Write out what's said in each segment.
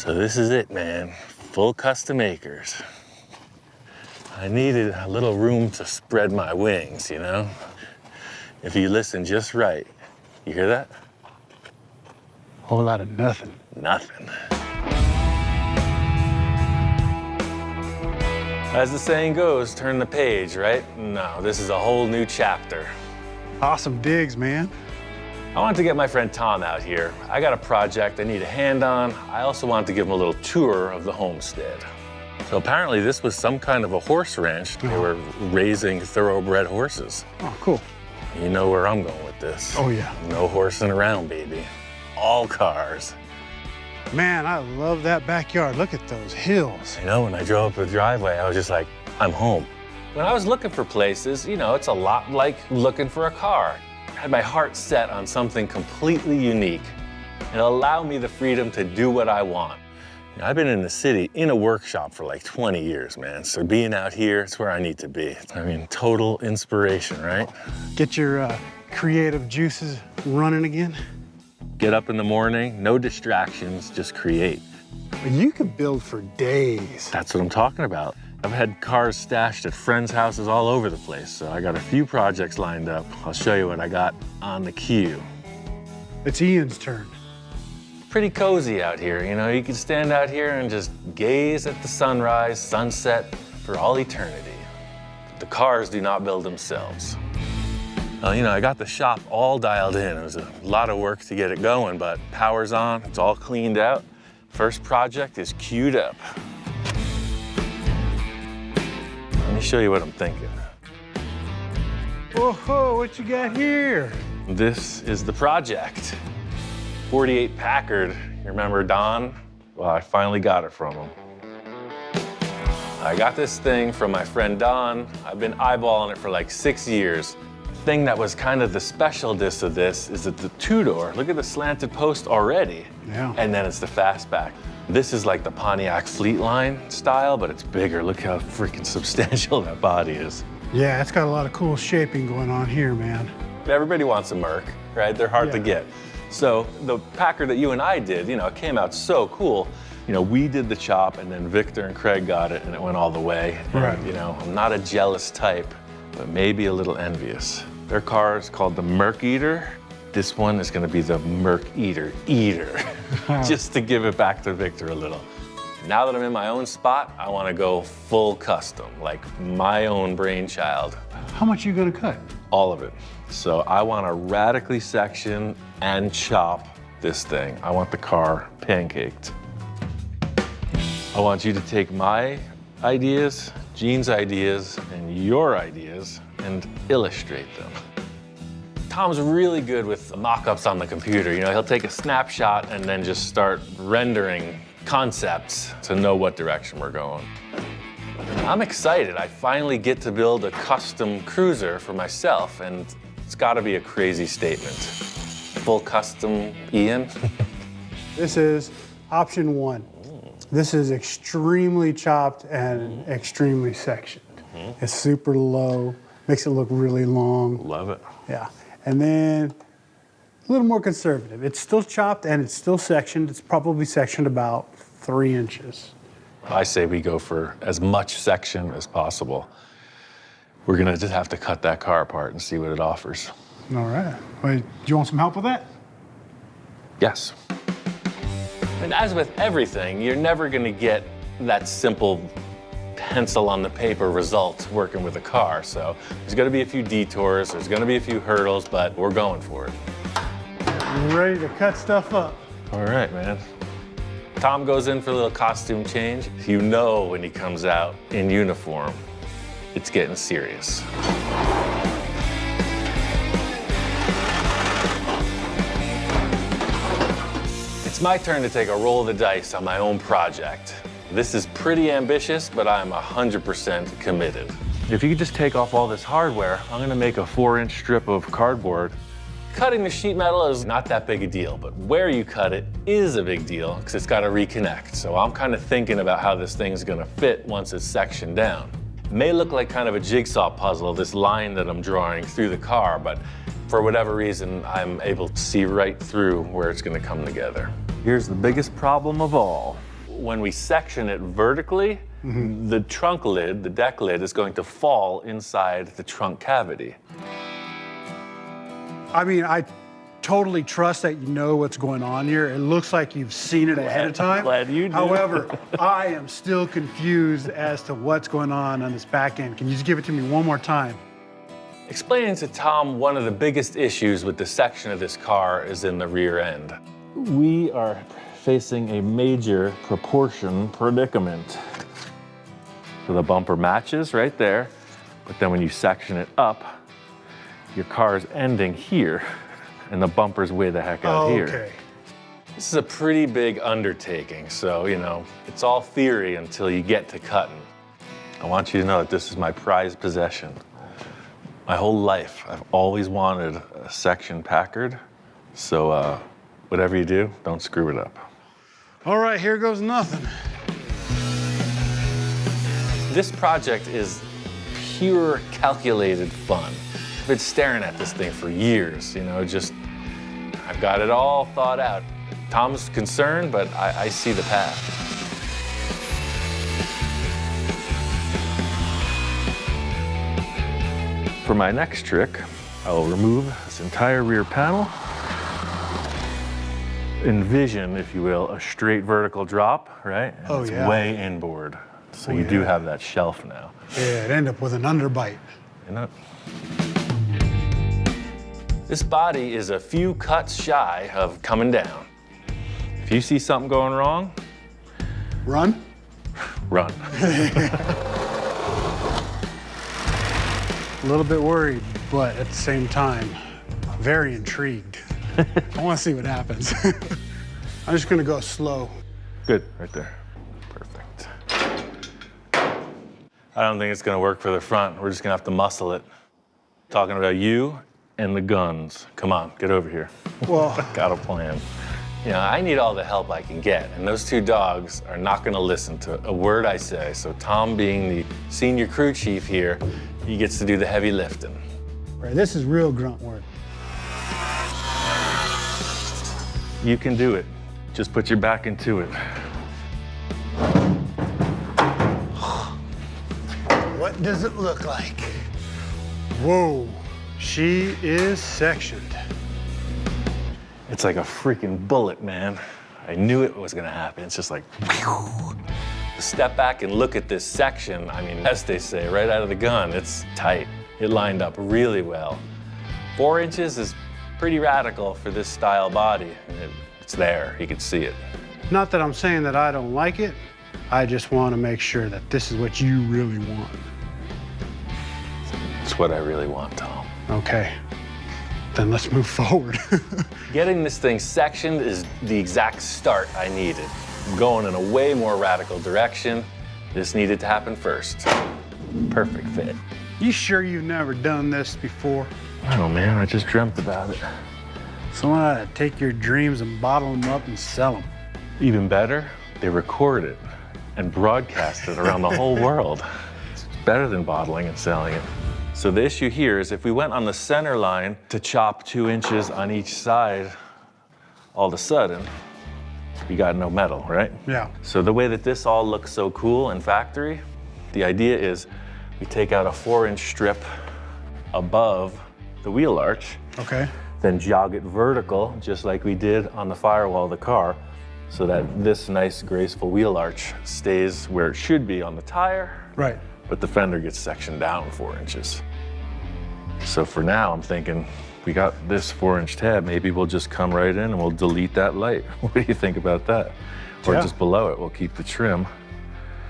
So this is it, man. Full custom acres. I needed a little room to spread my wings, you know? If you listen just right, you hear that? Whole lot of nothing. Nothing. As the saying goes, turn the page, right? No, this is a whole new chapter. Awesome digs, man. I wanted to get my friend Tom out here. I got a project I need a hand on. I also wanted to give him a little tour of the homestead. So apparently this was some kind of a horse ranch. They were raising thoroughbred horses. Oh, cool. You know where I'm going with this. Oh, yeah. No horsing around, baby. All cars. Man, I love that backyard. Look at those hills. You know, when I drove up the driveway, I was just like, I'm home. When I was looking for places, you know, it's a lot like looking for a car. I had my heart set on something completely unique and allow me the freedom to do what I want. You know, I've been in the city in a workshop for like 20 years, man. So being out here, it's where I need to be. I mean, total inspiration, right? Get your creative juices running again. Get up in the morning, no distractions, just create. You could build for days. That's what I'm talking about. I've had cars stashed at friends' houses all over the place, so I got a few projects lined up. I'll show you what I got on the queue. It's Ian's turn. Pretty cozy out here, you know? You can stand out here and just gaze at the sunrise, sunset for all eternity. The cars do not build themselves. Well, you know, I got the shop all dialed in. It was a lot of work to get it going, but power's on, it's all cleaned out. First project is queued up. Let me show you what I'm thinking. Whoa, what you got here? This is the project. 48 Packard, you remember Don? Well, I finally got it from him. I got this thing from my friend Don. I've been eyeballing it for like 6 years. The thing that was kind of the specialness of this is that the two-door, look at the slanted post already. Yeah. And then it's the fastback. This is like the Pontiac Fleetline style, but it's bigger. Look how freaking substantial that body is. Yeah, it's got a lot of cool shaping going on here, man. Everybody wants a Merc, right? They're hard to get. So the Packard that you and I did, you know, it came out so cool. You know, we did the chop and then Victor and Craig got it and it went all the way. Right. And, you know, I'm not a jealous type, but maybe a little envious. Their car is called the Merc Eater. This one is gonna be the Merc Eater, just to give it back to Victor a little. Now that I'm in my own spot, I wanna go full custom, like my own brainchild. How much are you gonna cut? All of it. So I wanna radically section and chop this thing. I want the car pancaked. I want you to take my ideas, Gene's ideas, and your ideas, and illustrate them. Tom's really good with mock-ups on the computer. You know, he'll take a snapshot and then just start rendering concepts to know what direction we're going. I'm excited. I finally get to build a custom cruiser for myself, and it's gotta be a crazy statement. Full custom Ian. This is option 1. This is extremely chopped and extremely sectioned. It's super low, makes it look really long. Love it. Yeah. And then a little more conservative. It's still chopped and it's still sectioned. It's probably sectioned about 3 inches. I say we go for as much section as possible. We're gonna just have to cut that car apart and see what it offers. All right. Wait, do you want some help with that? Yes. And as with everything, you're never gonna get that simple pencil on the paper result working with a car. So there's gonna be a few detours, there's gonna be a few hurdles, but we're going for it. You ready to cut stuff up? All right, man. Tom goes in for a little costume change. You know when he comes out in uniform, it's getting serious. It's my turn to take a roll of the dice on my own project. This is pretty ambitious, but I'm 100% committed. If you could just take off all this hardware, I'm gonna make a 4-inch strip of cardboard. Cutting the sheet metal is not that big a deal, but where you cut it is a big deal because it's got to reconnect. So I'm kind of thinking about how this thing's going to fit once it's sectioned down. It may look like kind of a jigsaw puzzle, this line that I'm drawing through the car, but for whatever reason, I'm able to see right through where it's going to come together. Here's the biggest problem of all. when we section it vertically, the trunk lid, the deck lid, is going to fall inside the trunk cavity. I mean, I totally trust that you know what's going on here. It looks like you've seen it ahead of time. Glad you do. However, I am still confused as to what's going on this back end. Can you just give it to me one more time? Explaining to Tom one of the biggest issues with the section of this car is in the rear end. We are facing a major proportion predicament. So the bumper matches right there, but then when you section it up, your car's ending here, and the bumper's way the heck out here. Okay. This is a pretty big undertaking, so, you know, it's all theory until you get to cutting. I want you to know that this is my prized possession. My whole life, I've always wanted a section Packard, so whatever you do, don't screw it up. All right, here goes nothing. This project is pure calculated fun. I've been staring at this thing for years, you know, just, I've got it all thought out. Tom's concerned, but I see the path. For my next trick, I will remove this entire rear panel. Envision, if you will, a straight vertical drop, right? And it's way inboard. So you do have that shelf now. Yeah, it ended up with an underbite. You know? This body is a few cuts shy of coming down. If you see something going wrong, run. Run. A little bit worried, but at the same time, very intrigued. I want to see what happens. I'm just gonna go slow. Good, right there. Perfect. I don't think it's gonna work for the front. We're just gonna have to muscle it. Talking about you and the guns. Come on, get over here. Well, Got a plan. You know, I need all the help I can get, and those two dogs are not gonna listen to a word I say. So Tom, being the senior crew chief here, he gets to do the heavy lifting. right, this is real grunt work. You can do it. Just put your back into it. What does it look like? Whoa, she is sectioned. It's like a freaking bullet, man. I knew it was gonna happen. It's just like, whew. Step back and look at this section. I mean, as they say, right out of the gun, it's tight. It lined up really well. 4 inches is pretty radical for this style body. And it's there, you can see it. Not that I'm saying that I don't like it. I just want to make sure that this is what you really want. It's what I really want, Tom. Okay, then let's move forward. Getting this thing sectioned is the exact start I needed. I'm going in a way more radical direction. This needed to happen first. Perfect fit. You sure you've never done this before? Oh man, I just dreamt about it. Someone ought to take your dreams and bottle them up and sell them. Even better, they record it and broadcast it around the whole world. It's better than bottling and selling it. So the issue here is if we went on the center line to chop 2 inches on each side, all of a sudden, you got no metal, right? Yeah. So the way that this all looks so cool in factory, the idea is we take out a 4-inch strip above the wheel arch, Okay. then jog it vertical, just like we did on the firewall of the car, so that this nice, graceful wheel arch stays where it should be on the tire, Right. but the fender gets sectioned down 4 inches. So for now, I'm thinking, we got this 4-inch tab, maybe we'll just come right in and we'll delete that light. What do you think about that? Or just below it, we'll keep the trim.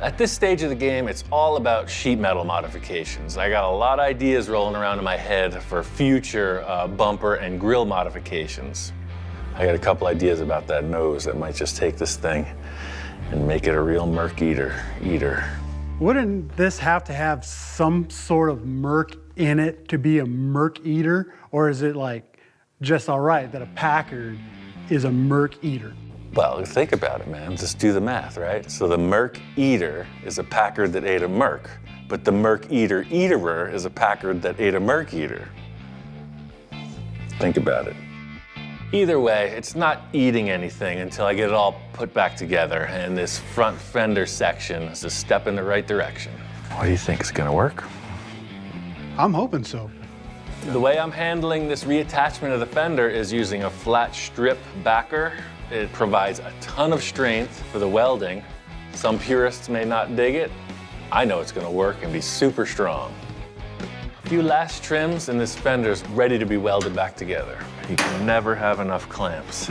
At this stage of the game, it's all about sheet metal modifications. I got a lot of ideas rolling around in my head for future bumper and grille modifications. I got a couple ideas about that nose that might just take this thing and make it a real Merc eater. Wouldn't this have to have some sort of Merc in it to be a Merc eater? Or is it like just all right that a Packard is a Merc eater? Well, think about it, man. Just do the math, right? So the Merc eater is a Packard that ate a Merc, but the Merc eater eaterer is a Packard that ate a Merc eater. Think about it. Either way, it's not eating anything until I get it all put back together, and this front fender section is a step in the right direction. What do you think is gonna work? I'm hoping so. The way I'm handling this reattachment of the fender is using a flat strip backer. It provides a ton of strength for the welding. Some purists may not dig it. I know it's gonna work and be super strong. A few last trims and this fender's ready to be welded back together. You can never have enough clamps.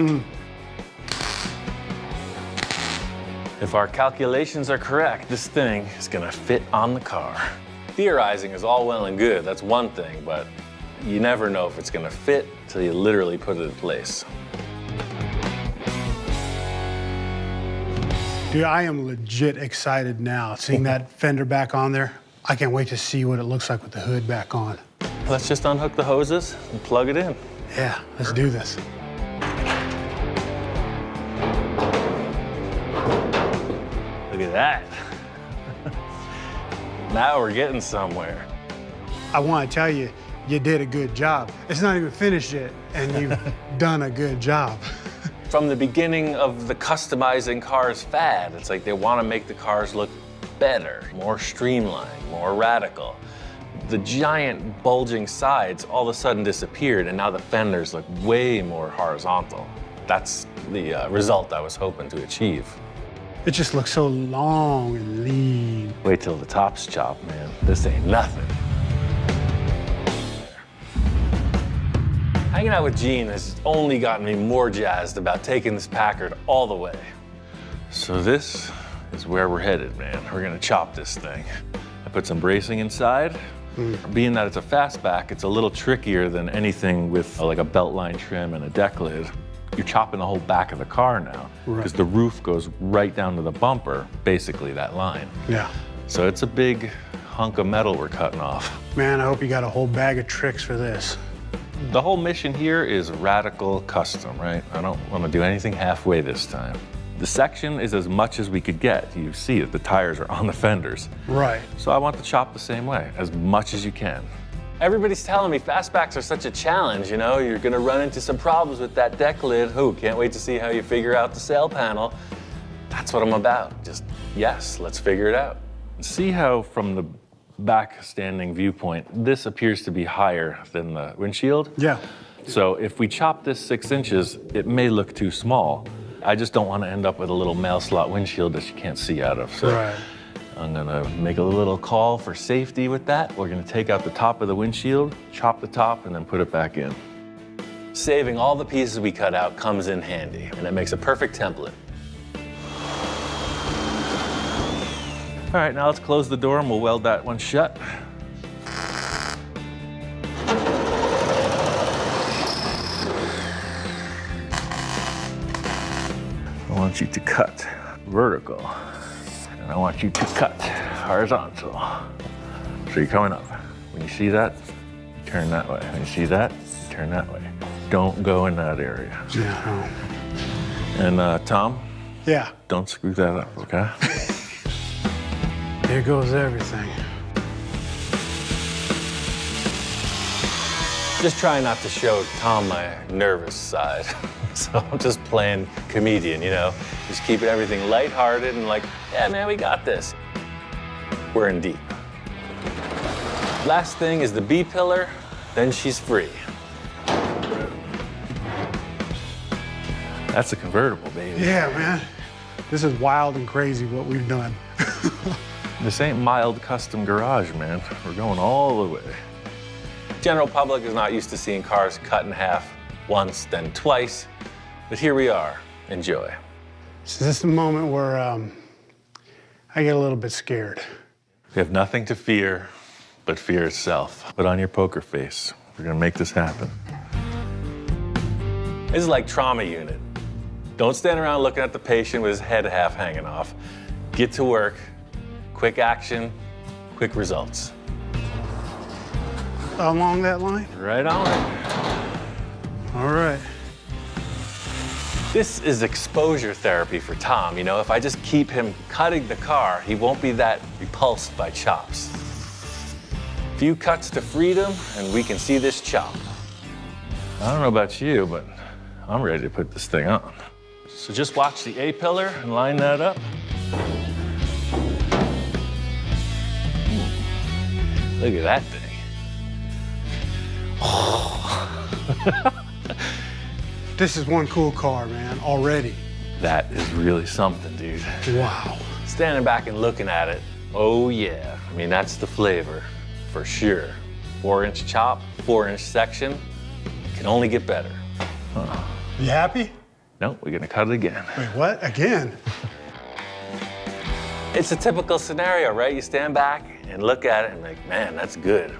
If our calculations are correct, this thing is gonna fit on the car. Theorizing is all well and good, that's one thing, but you never know if it's gonna fit till you literally put it in place. Dude, I am legit excited now. Seeing that fender back on there, I can't wait to see what it looks like with the hood back on. Let's just unhook the hoses and plug it in. Yeah, let's do this. Look at that. Now we're getting somewhere. I want to tell you, you did a good job. It's not even finished yet, and you've done a good job. From the beginning of the customizing cars fad, it's like they want to make the cars look better, more streamlined, more radical. The giant bulging sides all of a sudden disappeared, and now the fenders look way more horizontal. That's the result I was hoping to achieve. It just looks so long and lean. Wait till the top's chopped, man. This ain't nothing. Hanging out with Gene has only gotten me more jazzed about taking this Packard all the way. So this is where we're headed, man. We're gonna chop this thing. I put some bracing inside. Being that it's a fastback, it's a little trickier than anything with like a belt line trim and a deck lid. You're chopping the whole back of the car now because the roof goes right down to the bumper, basically that line. Yeah. So it's a big hunk of metal we're cutting off. Man, I hope you got a whole bag of tricks for this. The whole mission here is radical custom, right? I don't want to do anything halfway this time. The section is as much as we could get. You see it, the tires are on the fenders. Right. So I want to chop the same way, as much as you can. Everybody's telling me fastbacks are such a challenge, you know? You're gonna run into some problems with that deck lid. Can't wait to see how you figure out the sail panel. That's what I'm about. Just, yes, let's figure it out. See how from the back standing viewpoint, this appears to be higher than the windshield? Yeah. So if we chop this 6 inches, it may look too small. I just don't want to end up with a little mail slot windshield that you can't see out of. So Right. I'm gonna make a little call for safety with that. We're gonna take out the top of the windshield, chop the top, and then put it back in. Saving all the pieces we cut out comes in handy, and it makes a perfect template. All right, now let's close the door and we'll weld that one shut. I want you to cut vertical, and I want you to cut horizontal. So you're coming up. When you see that, turn that way. When you see that, turn that way. Don't go in that area. Yeah. And Tom, Yeah. don't screw that up, okay? There goes everything. Just trying not to show Tom my nervous side. So I'm just playing comedian, you know? Just keeping everything lighthearted and like, yeah, man, we got this. We're in deep. Last thing is the B pillar, then she's free. That's a convertible, baby. Yeah, man. This is wild and crazy what we've done. This ain't mild custom garage, man. We're going all the way. General public is not used to seeing cars cut in half once, then twice, but here we are. Enjoy. So this is the moment where I get a little bit scared. We have nothing to fear but fear itself. Put on your poker face. We're gonna make this happen. This is like trauma unit. Don't stand around looking at the patient with his head half hanging off. Get to work. Quick action, quick results. Along that line? Right on it. All right. This is exposure therapy for Tom. You know, if I just keep him cutting the car, he won't be that repulsed by chops. Few cuts to freedom, and we can see this chop. I don't know about you, but I'm ready to put this thing on. So just watch the A-pillar and line that up. Look at that thing. This is one cool car, man, already. That is really something, dude. Wow. Standing back and looking at it, oh yeah. I mean, that's the flavor, for sure. 4-inch chop, 4-inch section, can only get better. You happy? No, we're gonna cut it again. Wait, what? Again? It's a typical scenario, right? You stand back and look at it and like, man, that's good.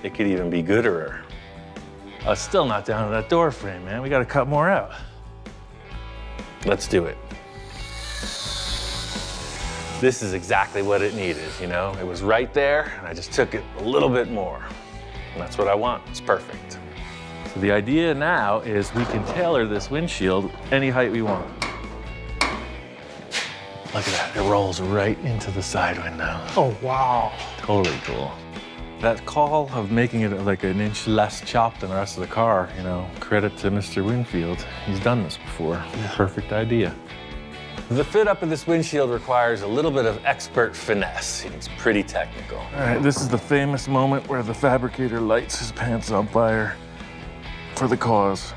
It could even be gooder. I was still not down to that door frame, man. We gotta cut more out. Let's do it. This is exactly what it needed, you know? It was right there, and I just took it a little bit more. And that's what I want, it's perfect. So the idea now is we can tailor this windshield any height we want. Look at that, it rolls right into the side window. Oh, wow. Totally cool. That call of making it like an inch less chopped than the rest of the car, you know, credit to Mr. Winfield. He's done this before. Yeah. Perfect idea. The fit up of this windshield requires a little bit of expert finesse. It's pretty technical. All right, this is the famous moment where the fabricator lights his pants on fire for the cause.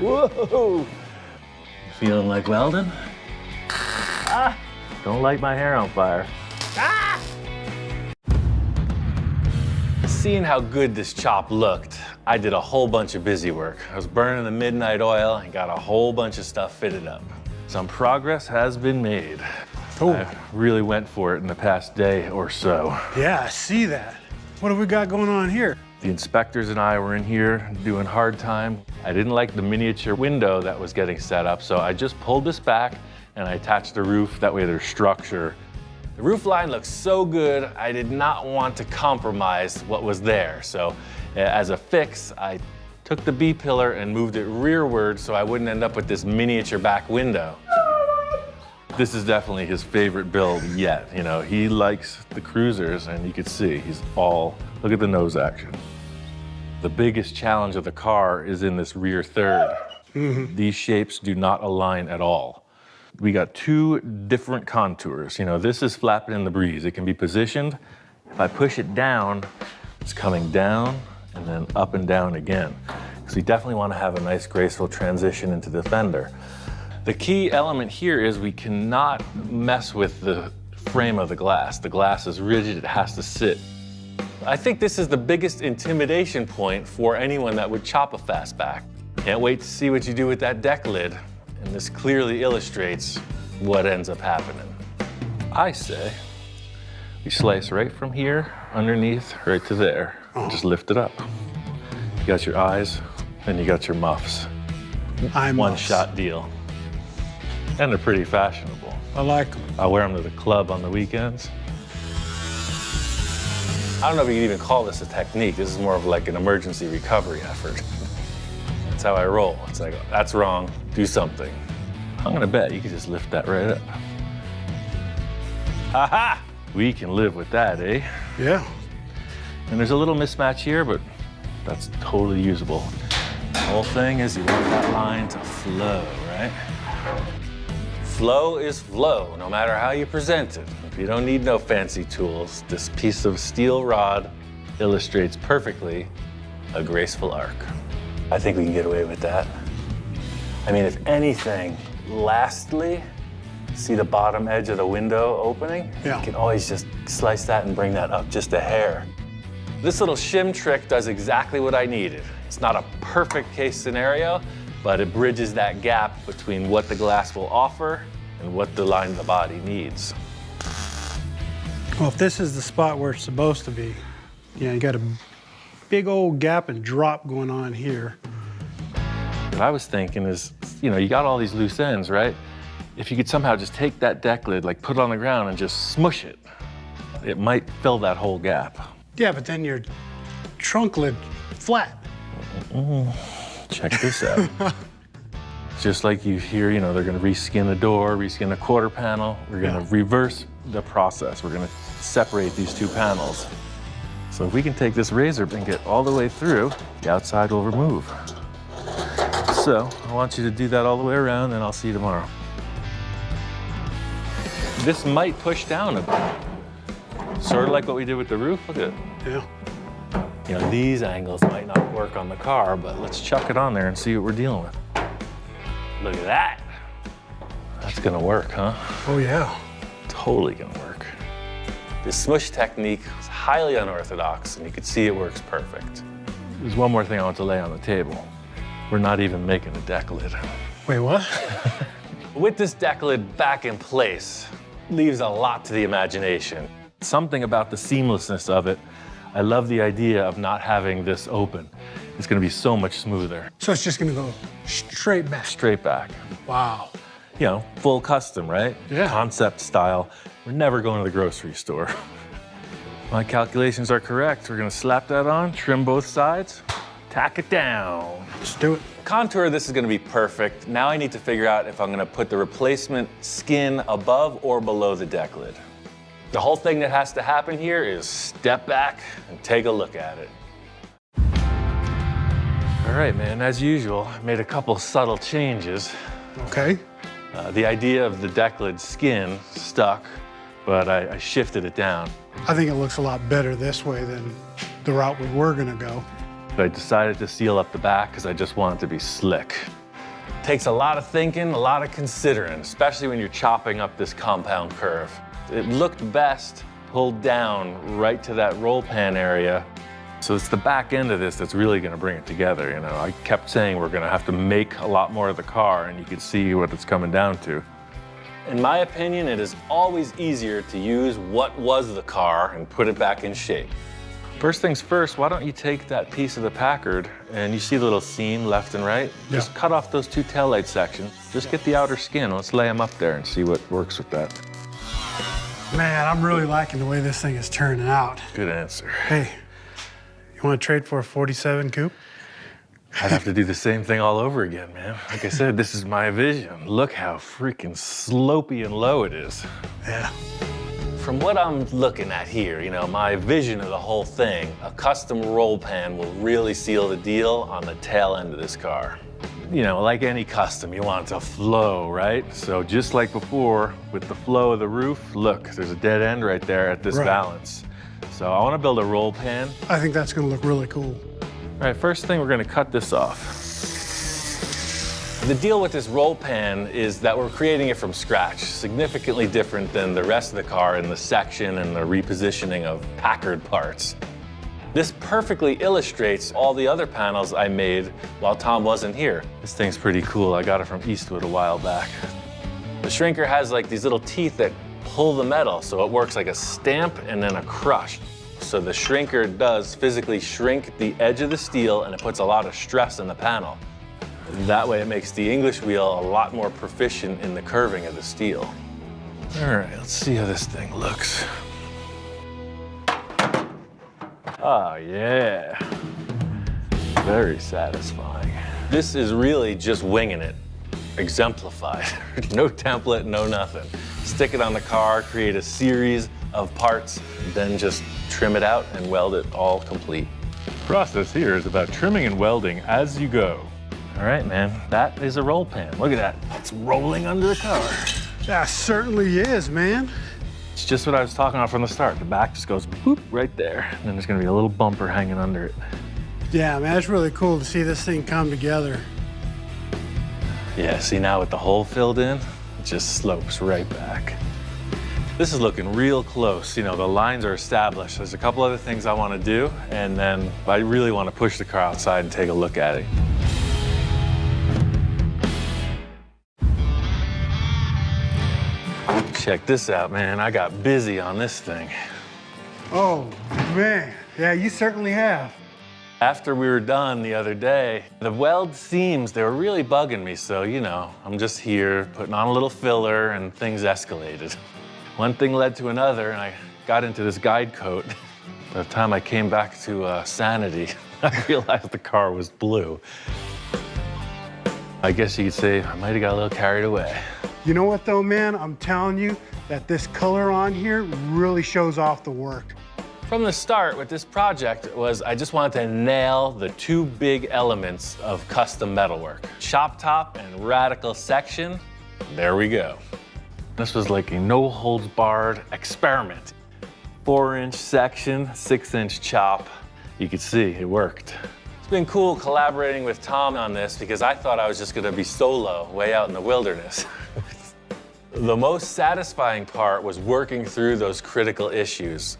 Whoa! Feeling like welding? Ah! Don't light my hair on fire. Ah! Seeing how good this chop looked, I did a whole bunch of busy work. I was burning the midnight oil and got a whole bunch of stuff fitted up. Some progress has been made. Oh. I really went for it in the past day or so. Yeah, I see that. What have we got going on here? The inspectors and I were in here doing hard time. I didn't like the miniature window that was getting set up, so I just pulled this back and I attached the roof. That way there's structure. The roof line looks so good, I did not want to compromise what was there. So as a fix, I took the B-pillar and moved it rearward so I wouldn't end up with this miniature back window. This is definitely his favorite build yet. You know, he likes the cruisers, and you can see he's all, look at the nose action. The biggest challenge of the car is in this rear third. These shapes do not align at all. We got two different contours. You know, this is flapping in the breeze. It can be positioned. If I push it down, it's coming down and then up and down again. So we definitely want to have a nice graceful transition into the fender. The key element here is we cannot mess with the frame of the glass. The glass is rigid, it has to sit. I think this is the biggest intimidation point for anyone that would chop a fastback. Can't wait to see what you do with that deck lid. And this clearly illustrates what ends up happening. I say we slice right from here, underneath, right to there. And just lift it up. You got your eyes, and you got your muffs. One shot deal. And they're pretty fashionable. I like them. I wear them to the club on the weekends. I don't know if you can even call this a technique. This is more of like an emergency recovery effort. That's how I roll. It's like, that's wrong, do something. I'm gonna bet you can just lift that right up. Ha-ha! We can live with that, eh? Yeah. And there's a little mismatch here, but that's totally usable. The whole thing is you want that line to flow, right? Flow is flow, no matter how you present it. If you don't need no fancy tools, this piece of steel rod illustrates perfectly a graceful arc. I think we can get away with that. I mean, if anything, lastly, see the bottom edge of the window opening? Yeah. You can always just slice that and bring that up just a hair. This little shim trick does exactly what I needed. It's not a perfect case scenario, but it bridges that gap between what the glass will offer and what the line of the body needs. Well, if this is the spot where it's supposed to be, yeah, you got a big old gap and drop going on here. What I was thinking is, you know, you got all these loose ends, right? If you could somehow just take that deck lid, like put it on the ground and just smush it, it might fill that whole gap. Yeah, but then your trunk lid flat. Check this out. Just like you hear, you know, they're gonna reskin the door, reskin the quarter panel. We're gonna reverse the process. We're gonna separate these two panels. So if we can take this razor and get all the way through, the outside will remove. So I want you to do that all the way around, and I'll see you tomorrow. This might push down a bit. Sort of like what we did with the roof. Look at it. Yeah. You know, these angles might not work on the car, but let's chuck it on there and see what we're dealing with. Look at that. That's gonna work, huh? Oh, yeah. Totally gonna work. This smush technique is highly unorthodox, and you can see it works perfect. There's one more thing I want to lay on the table. We're not even making a deck lid. Wait, what? With this deck lid back in place, leaves a lot to the imagination. Something about the seamlessness of it. I love the idea of not having this open. It's gonna be so much smoother. So it's just gonna go straight back. Straight back. Wow. You know, full custom, right? Yeah. Concept style. We're never going to the grocery store. My calculations are correct. We're gonna slap that on, trim both sides, tack it down. Let's do it. Contour, this is gonna be perfect. Now I need to figure out if I'm gonna put the replacement skin above or below the deck lid. The whole thing that has to happen here is step back and take a look at it. All right, man, as usual, I made a couple subtle changes. Okay. The idea of the deck lid skin stuck, but I shifted it down. I think it looks a lot better this way than the route we were gonna go. But I decided to seal up the back because I just want it to be slick. Takes a lot of thinking, a lot of considering, especially when you're chopping up this compound curve. It looked best pulled down right to that roll pan area. So it's the back end of this that's really gonna bring it together, you know. I kept saying we're gonna have to make a lot more of the car, and you can see what it's coming down to. In my opinion, it is always easier to use what was the car and put it back in shape. First things first, why don't you take that piece of the Packard, and you see the little seam left and right? Yeah. Just cut off those two taillight sections. Just get the outer skin. Let's lay them up there and see what works with that. Man, I'm really liking the way this thing is turning out. Good answer. Hey, you wanna trade for a 47 coupe? I'd have to do the same thing all over again, man. Like I said, this is my vision. Look how freaking slopey and low it is. Yeah. From what I'm looking at here, you know, my vision of the whole thing, a custom roll pan will really seal the deal on the tail end of this car. You know, like any custom, you want it to flow, right? So just like before, with the flow of the roof, look, there's a dead end right there at this Right. balance. So I want to build a roll pan. I think that's gonna look really cool. All right, first thing, we're gonna cut this off. The deal with this roll pan is that we're creating it from scratch, significantly different than the rest of the car in the section and the repositioning of Packard parts. This perfectly illustrates all the other panels I made while Tom wasn't here. This thing's pretty cool. I got it from Eastwood a while back. The shrinker has like these little teeth that pull the metal, so it works like a stamp and then a crush. So the shrinker does physically shrink the edge of the steel, and it puts a lot of stress on the panel. That way it makes the English wheel a lot more proficient in the curving of the steel. All right, let's see how this thing looks. Oh yeah, very satisfying. This is really just winging it, exemplified. No template, no nothing. Stick it on the car, create a series of parts, then just trim it out and weld it all complete. The process here is about trimming and welding as you go. All right, man, that is a roll pan. Look at that, it's rolling under the car. That certainly is, man. It's just what I was talking about from the start. The back just goes boop right there, and then there's gonna be a little bumper hanging under it. Yeah, man, it's really cool to see this thing come together. Yeah, see now with the hole filled in, it just slopes right back. This is looking real close. You know, the lines are established. There's a couple other things I want to do, and then I really want to push the car outside and take a look at it. Check this out, man. I got busy on this thing. Oh, man. Yeah, you certainly have. After we were done the other day, the weld seams, they were really bugging me. So, you know, I'm just here putting on a little filler and things escalated. One thing led to another and I got into this guide coat. By the time I came back to sanity, I realized the car was blue. I guess you could say I might have got a little carried away. You know what though, man? I'm telling you that this color on here really shows off the work. From the start with this project was I just wanted to nail the two big elements of custom metalwork. Chop top and radical section. There we go. This was like a no holds barred experiment. 4-inch section, 6-inch chop. You could see it worked. It's been cool collaborating with Tom on this because I thought I was just gonna be solo way out in the wilderness. The most satisfying part was working through those critical issues.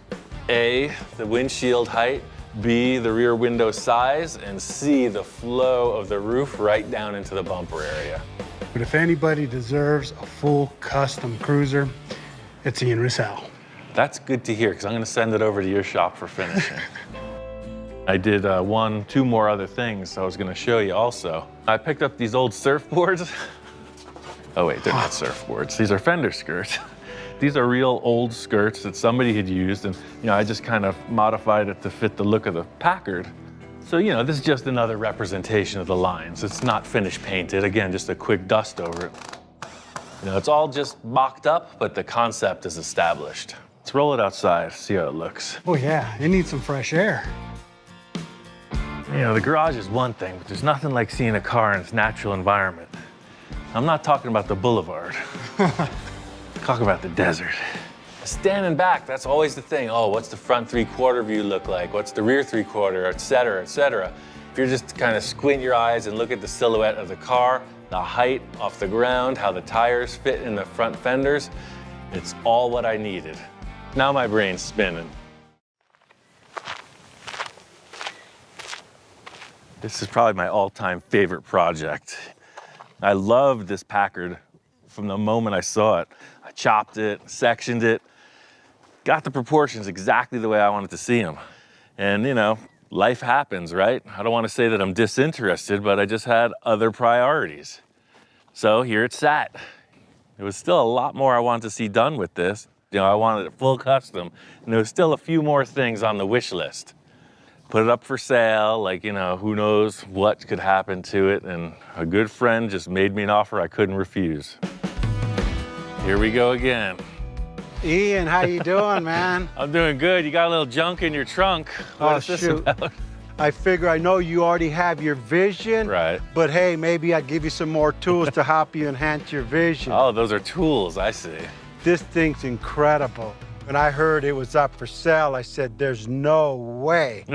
A, the windshield height, B, the rear window size, and C, the flow of the roof right down into the bumper area. But if anybody deserves a full custom cruiser, it's Ian Russell. That's good to hear, because I'm going to send it over to your shop for finishing. I did two more other things I was going to show you also. I picked up these old surfboards. Oh wait, they're not surfboards. These are fender skirts. These are real old skirts that somebody had used, and I just kind of modified it to fit the look of the Packard. So this is just another representation of the lines. It's not finish painted. Again, just a quick dust over it. It's all just mocked up, but the concept is established. Let's roll it outside, see how it looks. Oh yeah, it needs some fresh air. The garage is one thing, but there's nothing like seeing a car in its natural environment. I'm not talking about the boulevard. Talk about the desert. Standing back, that's always the thing. Oh, what's the front 3/4 view look like? What's the rear 3/4, et cetera, et cetera. If you're just kind of squint your eyes and look at the silhouette of the car, the height off the ground, how the tires fit in the front fenders, it's all what I needed. Now my brain's spinning. This is probably my all-time favorite project. I loved this Packard from the moment I saw it. I chopped it, sectioned it, got the proportions exactly the way I wanted to see them. And life happens, right? I don't want to say that I'm disinterested, but I just had other priorities. So here it sat. There was still a lot more I wanted to see done with this. I wanted it full custom, and there was still a few more things on the wish list. Put it up for sale, who knows what could happen to it, and a good friend just made me an offer I couldn't refuse. Here we go again. Ian, how you doing, man? I'm doing good. You got a little junk in your trunk. What is this about? I figure I know you already have your vision, right? But hey, maybe I'd give you some more tools to help you enhance your vision. Oh, those are tools, I see. This thing's incredible. When I heard it was up for sale, I said, there's no way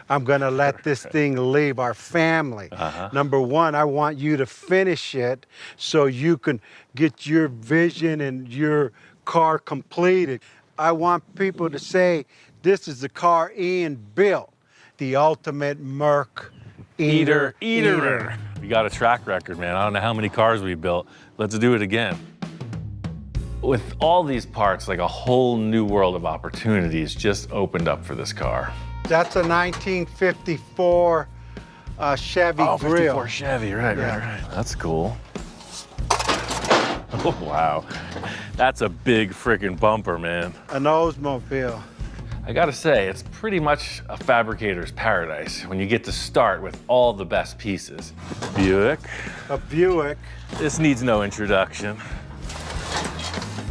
I'm gonna let this thing leave our family. Number one, I want you to finish it so you can get your vision and your car completed. I want people to say, this is the car Ian built, the ultimate Merc eater. We got a track record, man. I don't know how many cars we built. Let's do it again. With all these parts, like a whole new world of opportunities just opened up for this car. That's a 1954 Chevy grill. 54 Chevy, right. That's cool. Oh, wow. That's a big freaking bumper, man. An Oldsmobile. I gotta say, it's pretty much a fabricator's paradise when you get to start with all the best pieces. Buick. A Buick. This needs no introduction.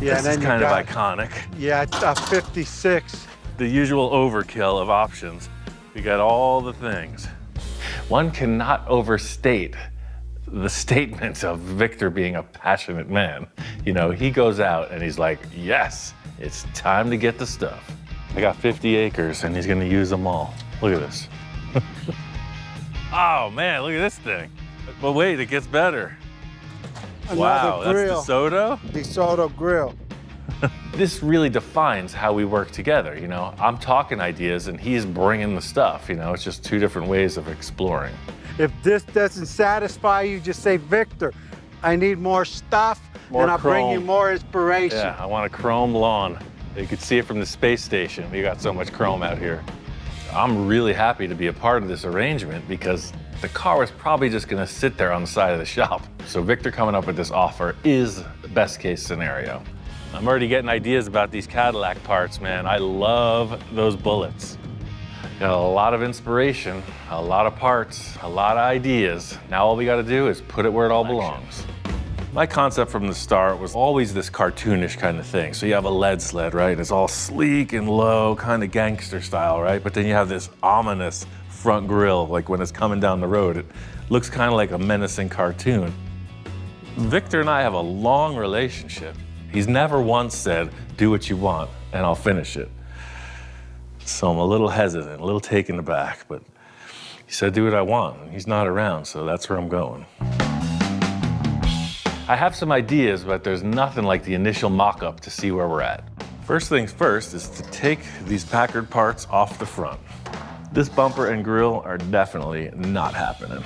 Yeah, this is kind of iconic. Yeah, it's a 56. The usual overkill of options. We got all the things. One cannot overstate the statement of Victor being a passionate man. He goes out and he's like, yes, it's time to get the stuff. I got 50 acres and he's gonna use them all. Look at this. Oh man, look at this thing. But wait, it gets better. Wow, grill. That's DeSoto? DeSoto grill. This really defines how we work together, I'm talking ideas and he's bringing the stuff, It's just two different ways of exploring. If this doesn't satisfy you, just say, Victor, I need more stuff, and I'll bring you more inspiration. Yeah, I want a chrome lawn. You could see it from the space station. We got so much chrome out here. I'm really happy to be a part of this arrangement because the car was probably just gonna sit there on the side of the shop. So Victor coming up with this offer is the best case scenario. I'm already getting ideas about these Cadillac parts, man. I love those bullets. Got a lot of inspiration, a lot of parts, a lot of ideas. Now all we gotta do is put it where it all belongs. My concept from the start was always this cartoonish kind of thing. So you have a lead sled, right? It's all sleek and low, kind of gangster style, right? But then you have this ominous front grille, like when it's coming down the road. It looks kind of like a menacing cartoon. Victor and I have a long relationship. He's never once said, do what you want and I'll finish it. So I'm a little hesitant, a little taken aback, but he said, do what I want. And he's not around, so that's where I'm going. I have some ideas, but there's nothing like the initial mock-up to see where we're at. First things first is to take these Packard parts off the front. This bumper and grille are definitely not happening.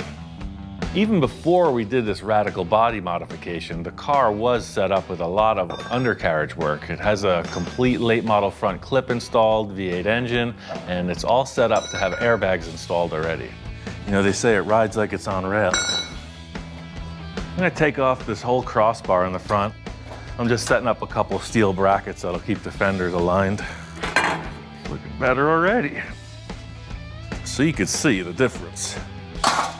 Even before we did this radical body modification, the car was set up with a lot of undercarriage work. It has a complete late model front clip installed, V8 engine, and it's all set up to have airbags installed already. You know, they say it rides like it's on rails. I'm gonna take off this whole crossbar in the front. I'm just setting up a couple steel brackets that'll keep the fenders aligned. Looking better already. So you can see the difference. The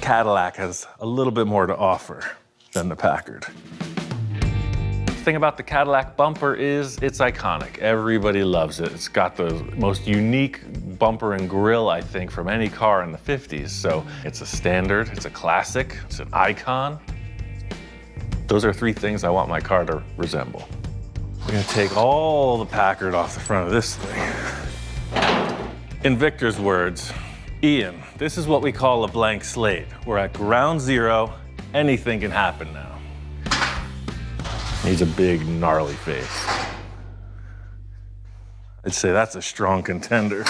Cadillac has a little bit more to offer than the Packard. The thing about the Cadillac bumper is it's iconic. Everybody loves it. It's got the most unique bumper and grille, I think, from any car in the 50s. So it's a standard, it's a classic, it's an icon. Those are three things I want my car to resemble. We're gonna take all the Packard off the front of this thing. In Victor's words, Ian, this is what we call a blank slate. We're at ground zero, anything can happen now. He's a big, gnarly face. I'd say that's a strong contender.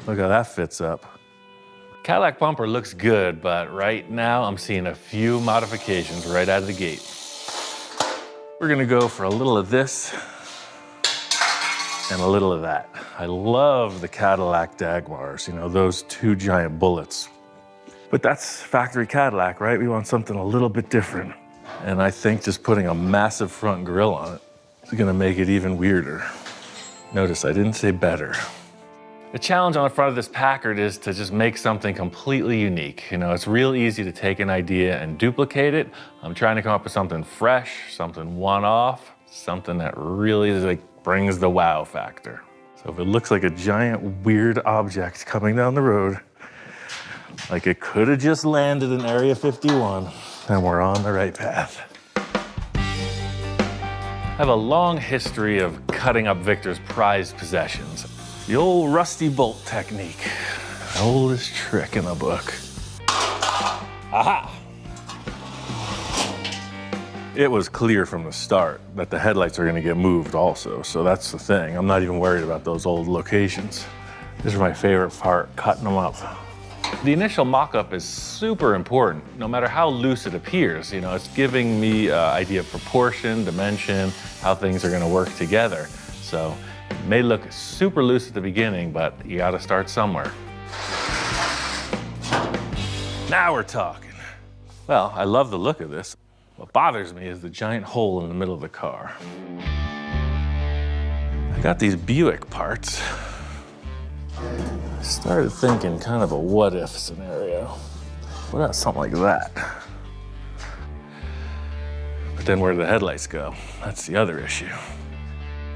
Look how that fits up. Cadillac bumper looks good, but right now I'm seeing a few modifications right out of the gate. We're gonna go for a little of this and a little of that. I love the Cadillac Jaguars, you know, those two giant bullets. But that's factory Cadillac, right? We want something a little bit different. And I think just putting a massive front grille on it is gonna make it even weirder. Notice I didn't say better. The challenge on the front of this Packard is to just make something completely unique. You know, it's real easy to take an idea and duplicate it. I'm trying to come up with something fresh, something one-off, something that really like brings the wow factor. So if it looks like a giant weird object coming down the road, like it could have just landed in Area 51, then we're on the right path. I have a long history of cutting up Victor's prized possessions. The old rusty bolt technique, the oldest trick in the book. Aha! It was clear from the start that the headlights are gonna get moved also, so that's the thing. I'm not even worried about those old locations. This is my favorite part, cutting them up. The initial mock-up is super important, no matter how loose it appears. You know, it's giving me an idea of proportion, dimension, how things are gonna work together. So it may look super loose at the beginning, but you gotta start somewhere. Now we're talking. Well, I love the look of this. What bothers me is the giant hole in the middle of the car. I got these Buick parts. I started thinking kind of a what-if scenario. What about something like that? But then where do the headlights go? That's the other issue.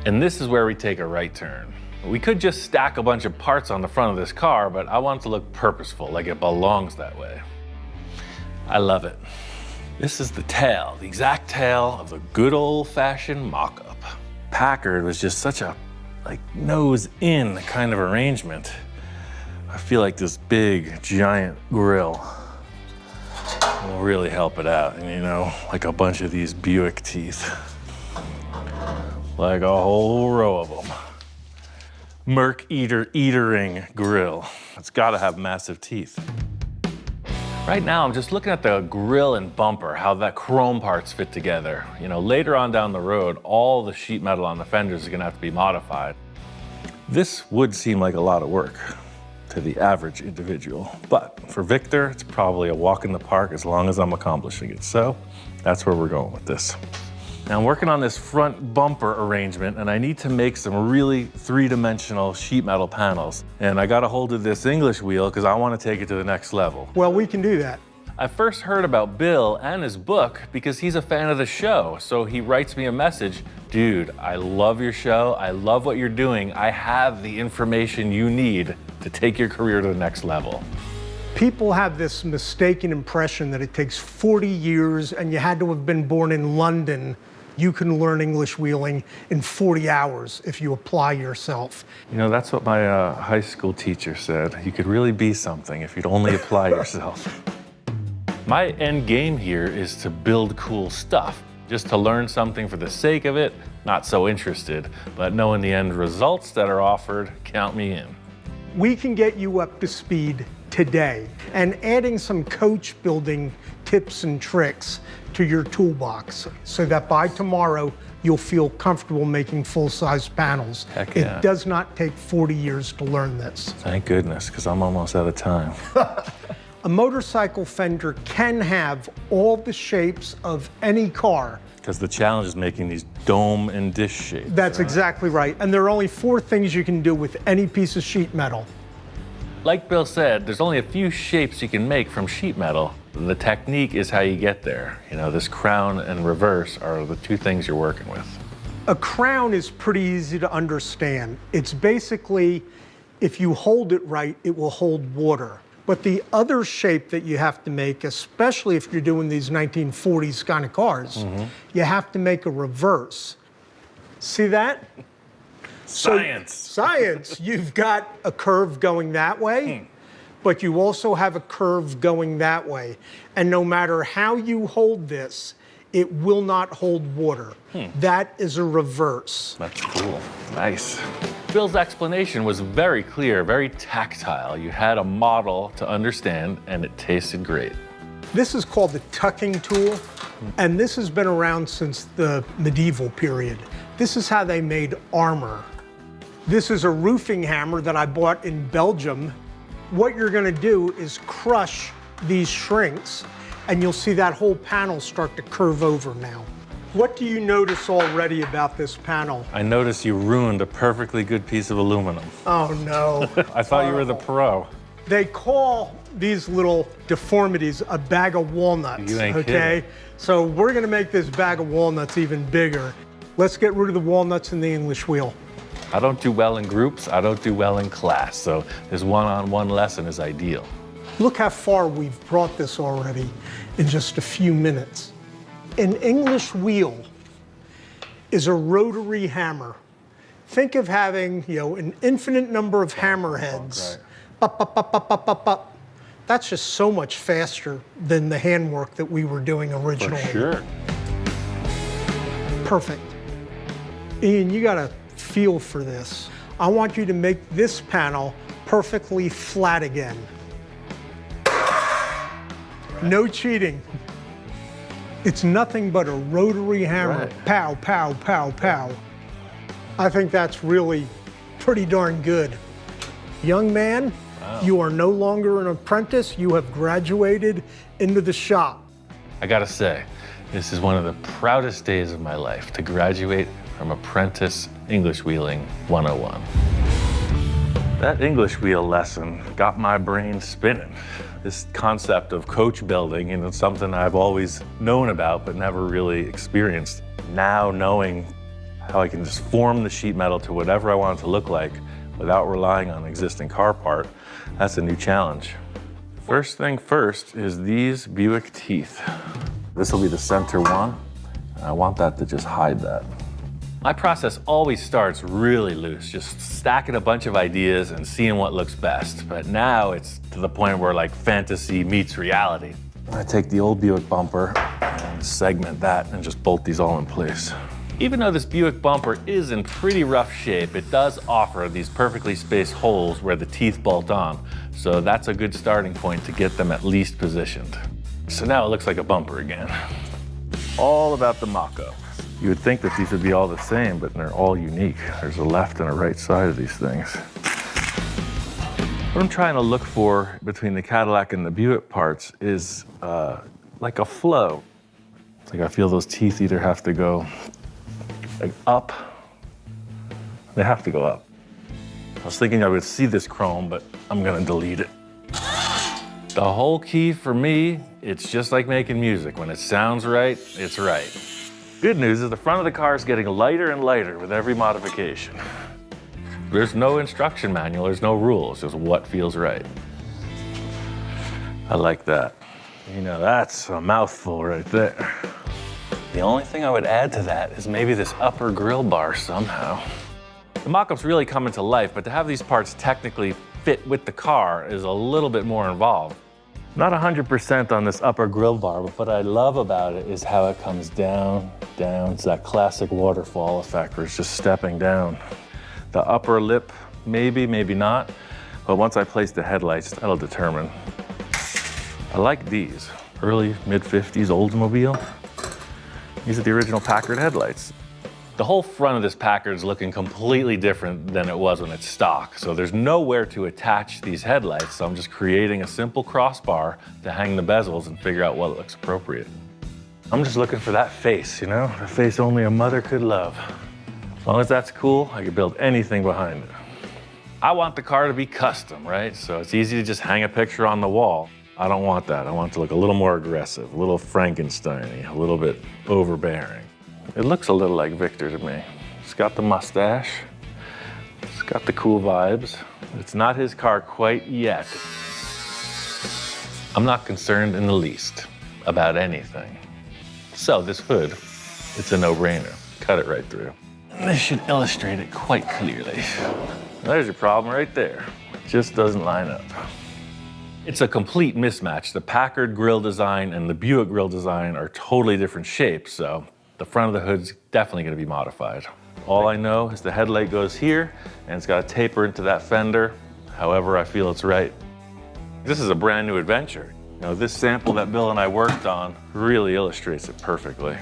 And this is where we take a right turn. We could just stack a bunch of parts on the front of this car, but I want it to look purposeful, like it belongs that way. I love it. This is the tail, the exact tail of the good old-fashioned mock-up. Packard was just such a nose-in kind of arrangement. I feel like this big, giant grille will really help it out. And you know, like a bunch of these Buick teeth. Like a whole row of them. Merc eatering grille. It's gotta have massive teeth. Right now, I'm just looking at the grille and bumper, how that chrome parts fit together. You know, later on down the road, all the sheet metal on the fenders is gonna have to be modified. This would seem like a lot of work to the average individual, but for Victor, it's probably a walk in the park as long as I'm accomplishing it. So that's where we're going with this. Now I'm working on this front bumper arrangement, and I need to make some really three-dimensional sheet metal panels. And I got a hold of this English wheel because I want to take it to the next level. Well, we can do that. I first heard about Bill and his book because he's a fan of the show. So he writes me a message, dude, I love your show. I love what you're doing. I have the information you need to take your career to the next level. People have this mistaken impression that it takes 40 years and you had to have been born in London. You can learn English wheeling in 40 hours if you apply yourself. You know, that's what my high school teacher said. You could really be something if you'd only apply yourself. My end game here is to build cool stuff. Just to learn something for the sake of it, not so interested, but knowing the end results that are offered, count me in. We can get you up to speed today and adding some coach building tips and tricks to your toolbox so that by tomorrow you'll feel comfortable making full-size panels. Heck yeah. It does not take 40 years to learn this. Thank goodness, because I'm almost out of time. A motorcycle fender can have all the shapes of any car. Because the challenge is making these dome and dish shapes. That's right? exactly right. And there are only 4 things you can do with any piece of sheet metal. Like Bill said, there's only a few shapes you can make from sheet metal. The technique is how you get there. You know, this crown and reverse are the 2 things you're working with. A crown is pretty easy to understand. It's basically, if you hold it right, it will hold water. But the other shape that you have to make, especially if you're doing these 1940s kind of cars, you have to make a reverse. See that? Science. So, science. You've got a curve going that way, but you also have a curve going that way. And no matter how you hold this, it will not hold water. That is a reverse. That's cool. Nice. Bill's explanation was very clear, very tactile. You had a model to understand, and it tasted great. This is called the tucking tool, and this has been around since the medieval period. This is how they made armor. This is a roofing hammer that I bought in Belgium. What you're gonna do is crush these shrinks, and you'll see that whole panel start to curve over now. What do you notice already about this panel? I noticed you ruined a perfectly good piece of aluminum. Oh no. I thought you were the pro. They call these little deformities a bag of walnuts, You ain't okay? kidding. So we're gonna make this bag of walnuts even bigger. Let's get rid of the walnuts in the English wheel. I don't do well in groups, I don't do well in class, so this one-on-one lesson is ideal. Look how far we've brought this already in just a few minutes. An English wheel is a rotary hammer. Think of having, an infinite number of hammerheads. Up, up, up, up, up, up, up. That's just so much faster than the handwork that we were doing originally. For sure. Perfect. Ian, you got a feel for this. I want you to make this panel perfectly flat again. No cheating. It's nothing but a rotary hammer. Right. Pow, pow, pow, pow. I think that's really pretty darn good. Young man, you are no longer an apprentice. You have graduated into the shop. I gotta say, this is one of the proudest days of my life to graduate from Apprentice English Wheeling 101. That English wheel lesson got my brain spinning. This concept of coach building, it's something I've always known about but never really experienced. Now knowing how I can just form the sheet metal to whatever I want it to look like without relying on an existing car part, that's a new challenge. First thing first is these Buick teeth. This will be the center one, and I want that to just hide that. My process always starts really loose, just stacking a bunch of ideas and seeing what looks best. But now it's to the point where like fantasy meets reality. I take the old Buick bumper and segment that and just bolt these all in place. Even though this Buick bumper is in pretty rough shape, it does offer these perfectly spaced holes where the teeth bolt on. So that's a good starting point to get them at least positioned. So now it looks like a bumper again. All about the mock-up. You would think that these would be all the same, but they're all unique. There's a left and a right side of these things. What I'm trying to look for between the Cadillac and the Buick parts is like a flow. It's like I feel those teeth either have to go like up. They have to go up. I was thinking I would see this chrome, but I'm gonna delete it. The whole key for me, it's just like making music. When it sounds right, it's right. Good news is the front of the car is getting lighter and lighter with every modification. There's no instruction manual, there's no rules, just what feels right. I like that. You know, that's a mouthful right there. The only thing I would add to that is maybe this upper grill bar somehow. The mock-up's really coming to life, but to have these parts technically fit with the car is a little bit more involved. Not 100% on this upper grill bar, but what I love about it is how it comes down, down. It's that classic waterfall effect where it's just stepping down. The upper lip, maybe, maybe not, but once I place the headlights, that'll determine. I like these, early, mid-50s Oldsmobile. These are the original Packard headlights. The whole front of this Packard is looking completely different than it was when it's stock. So there's nowhere to attach these headlights. So I'm just creating a simple crossbar to hang the bezels and figure out what looks appropriate. I'm just looking for that face, you know? The face only a mother could love. As long as that's cool, I can build anything behind it. I want the car to be custom, right? So it's easy to just hang a picture on the wall. I don't want that. I want it to look a little more aggressive, a little Frankenstein-y, a little bit overbearing. It looks a little like Victor to me. It's got the mustache. It's got the cool vibes. It's not his car quite yet. I'm not concerned in the least about anything. So this hood, it's a no-brainer. Cut it right through. And this should illustrate it quite clearly. There's your problem right there. It just doesn't line up. It's a complete mismatch. The Packard grille design and the Buick grille design are totally different shapes, so the front of the hood's definitely gonna be modified. All I know is the headlight goes here, and it's got to taper into that fender, however I feel it's right. This is a brand new adventure. You know, this sample that Bill and I worked on really illustrates it perfectly.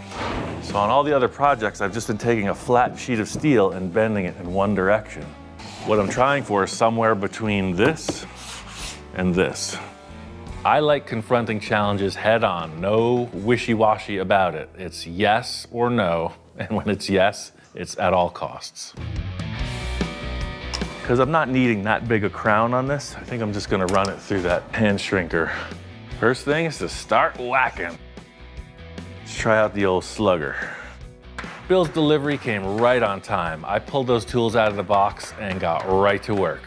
So on all the other projects, I've just been taking a flat sheet of steel and bending it in one direction. What I'm trying for is somewhere between this and this. I like confronting challenges head on, no wishy-washy about it. It's yes or no, and when it's yes, it's at all costs. Because I'm not needing that big a crown on this, I think I'm just gonna run it through that hand shrinker. First thing is to start whacking. Let's try out the old slugger. Bill's delivery came right on time. I pulled those tools out of the box and got right to work.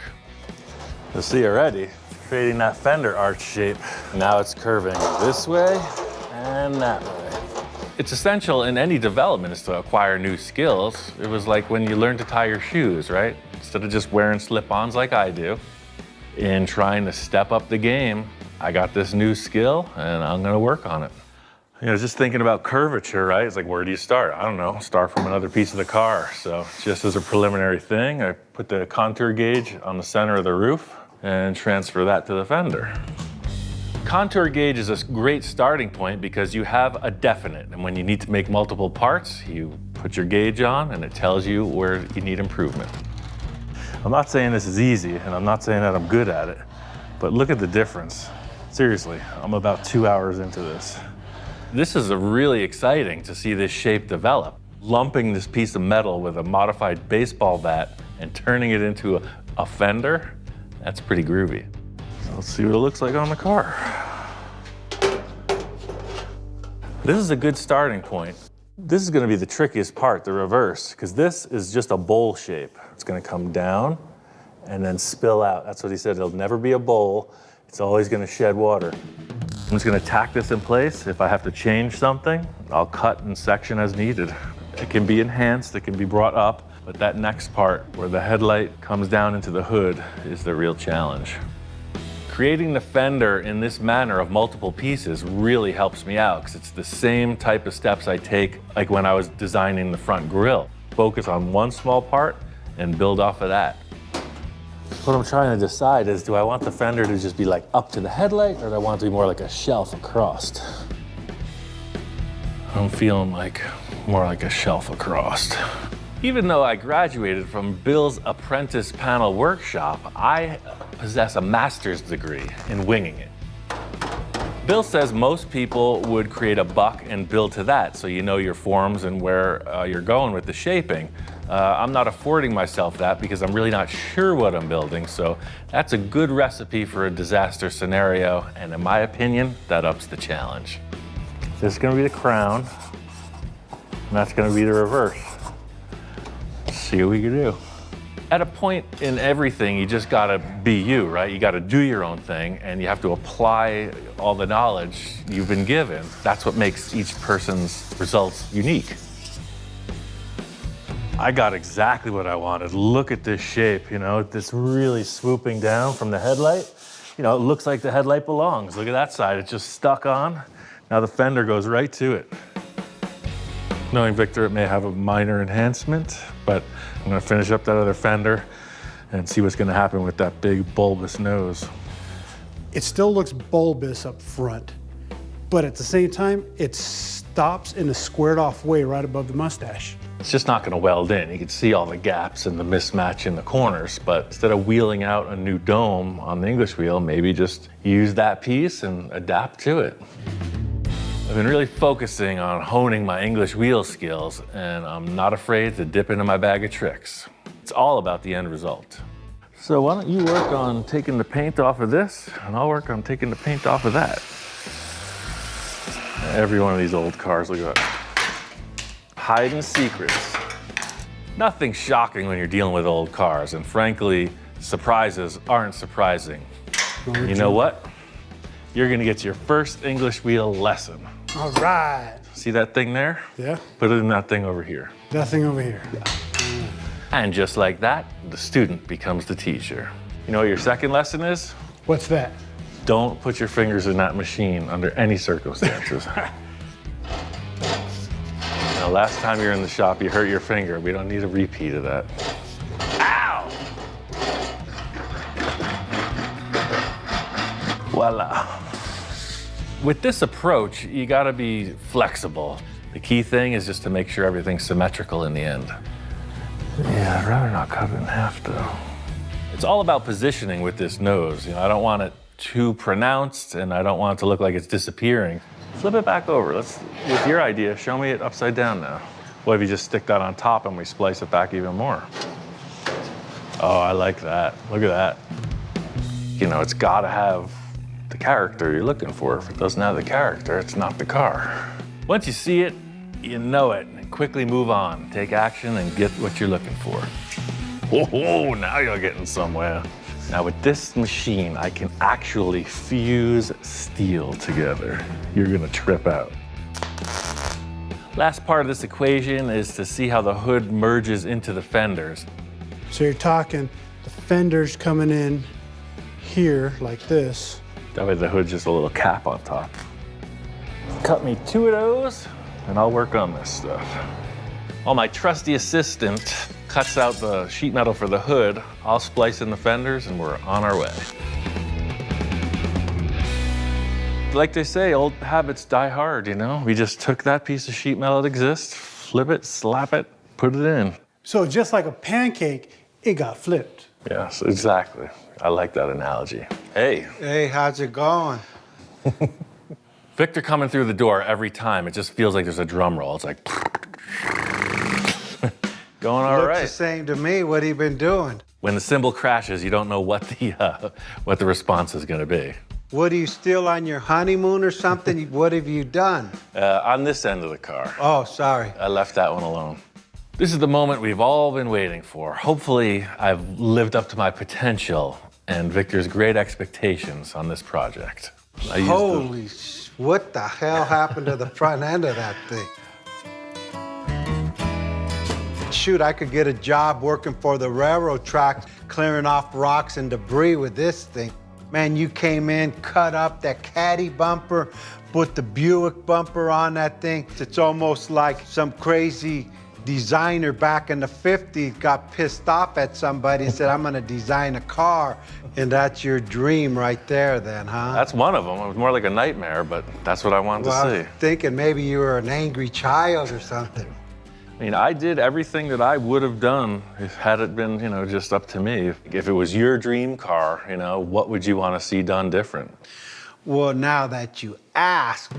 You'll see already, creating that fender arch shape. Now it's curving this way and that way. It's essential in any development is to acquire new skills. It was like when you learn to tie your shoes, right? Instead of just wearing slip-ons like I do. In trying to step up the game, I got this new skill and I'm gonna work on it. You know, just thinking about curvature, right? It's like, where do you start? I don't know, start from another piece of the car. So just as a preliminary thing, I put the contour gauge on the center of the roof and transfer that to the fender. Contour gauge is a great starting point because you have a definite, and when you need to make multiple parts, you put your gauge on and it tells you where you need improvement. I'm not saying this is easy, and I'm not saying that I'm good at it, but look at the difference. Seriously, I'm about 2 hours into this. This is really exciting to see this shape develop. Lumping this piece of metal with a modified baseball bat and turning it into a fender, that's pretty groovy. So let's see what it looks like on the car. This is a good starting point. This is gonna be the trickiest part, the reverse, because this is just a bowl shape. It's gonna come down and then spill out. That's what he said, it'll never be a bowl. It's always gonna shed water. I'm just gonna tack this in place. If I have to change something, I'll cut and section as needed. It can be enhanced, it can be brought up, but that next part where the headlight comes down into the hood is the real challenge. Creating the fender in this manner of multiple pieces really helps me out because it's the same type of steps I take like when I was designing the front grille. Focus on one small part and build off of that. What I'm trying to decide is, do I want the fender to just be like up to the headlight or do I want it to be more like a shelf across? I'm feeling like more like a shelf across. Even though I graduated from Bill's apprentice panel workshop, I possess a master's degree in winging it. Bill says most people would create a buck and build to that, so you know your forms and where you're going with the shaping. I'm not affording myself that because I'm really not sure what I'm building, so that's a good recipe for a disaster scenario, and in my opinion, that ups the challenge. This is gonna be the crown, and that's gonna be the reverse. Let's see what we can do. At a point in everything, you just gotta be you, right? You gotta do your own thing, and you have to apply all the knowledge you've been given. That's what makes each person's results unique. I got exactly what I wanted. Look at this shape, you know, this really swooping down from the headlight. You know, it looks like the headlight belongs. Look at that side, it's just stuck on. Now the fender goes right to it. Knowing Victor, it may have a minor enhancement, but I'm gonna finish up that other fender and see what's gonna happen with that big bulbous nose. It still looks bulbous up front, but at the same time, it stops in a squared off way right above the mustache. It's just not gonna weld in. You can see all the gaps and the mismatch in the corners, but instead of wheeling out a new dome on the English wheel, maybe just use that piece and adapt to it. I've been really focusing on honing my English wheel skills, and I'm not afraid to dip into my bag of tricks. It's all about the end result. So why don't you work on taking the paint off of this, and I'll work on taking the paint off of that. Every one of these old cars, look at that. Hiding secrets. Nothing shocking when you're dealing with old cars, and frankly, surprises aren't surprising. You know what? You're gonna get your first English wheel lesson. All right. See that thing there? Yeah, Put it in that thing over here. that thing over here. And just like that, the student becomes the teacher. You know what your second lesson is? What's that? Don't put your fingers in that machine under any circumstances. Now, last time you were in the shop, you hurt your finger. We don't need a repeat of that. Ow! Voila. With this approach, you gotta be flexible. The key thing is just to make sure everything's symmetrical in the end. Yeah, I'd rather not cut it in half though. It's all about positioning with this nose. You know, I don't want it too pronounced and I don't want it to look like it's disappearing. Flip it back over. With your idea, show me it upside down now. What if you just stick that on top and we splice it back even more? Oh, I like that. Look at that. You know, it's gotta have the character you're looking for. If it doesn't have the character, it's not the car. Once you see it, you know it. Quickly move on. Take action and get what you're looking for. Oh, now you're getting somewhere. Now with this machine, I can actually fuse steel together. You're gonna trip out. Last part of this equation is to see how the hood merges into the fenders. So you're talking the fenders coming in here like this. That way the hood's just a little cap on top. Cut me 2 of those, and I'll work on this stuff. While my trusty assistant cuts out the sheet metal for the hood, I'll splice in the fenders, and we're on our way. Like they say, old habits die hard, you know? We just took that piece of sheet metal that exists, flip it, slap it, put it in. So just like a pancake, it got flipped. Yes, exactly. I like that analogy. Hey. Hey, how's it going? Victor coming through the door every time, it just feels like there's a drum roll. It's like, going all Looks right. the same to me. What have you been doing? When the cymbal crashes, you don't know what the response is gonna be. What, are you still on your honeymoon or something? What have you done? On this end of the car. Oh, sorry. I left that one alone. This is the moment we've all been waiting for. Hopefully, I've lived up to my potential and Victor's great expectations on this project. Holy what the hell happened to the front end of that thing? Shoot, I could get a job working for the railroad tracks, clearing off rocks and debris with this thing. Man, you came in, cut up that caddy bumper, put the Buick bumper on that thing. It's almost like some crazy designer back in the 50s got pissed off at somebody and said, I'm gonna design a car. And that's your dream right there then, huh? That's one of them. It was more like a nightmare, but that's what I wanted Well, I to was see. thinking maybe you were an angry child or something. I mean, I did everything that I would have done had it been, you know, just up to me. If it was your dream car, you know, what would you want to see done different? Well, now that you ask,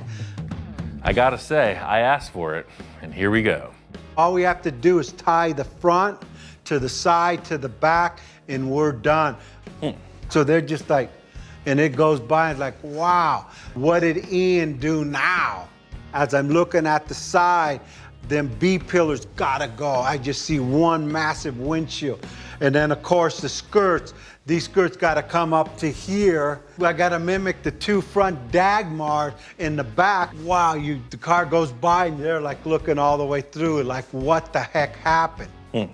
I gotta say, I asked for it, and here we go. all we have to do is tie the front to the side to the back, and we're done. So they're just like, and it goes by, and like, wow, what did Ian do now? As I'm looking at the side, them B pillars gotta go. I just see one massive windshield. And then of course the skirts, these skirts gotta come up to here. I gotta mimic the two front Dagmars in the back. Wow, the car goes by and they're like looking all the way through it, like what the heck happened? Well,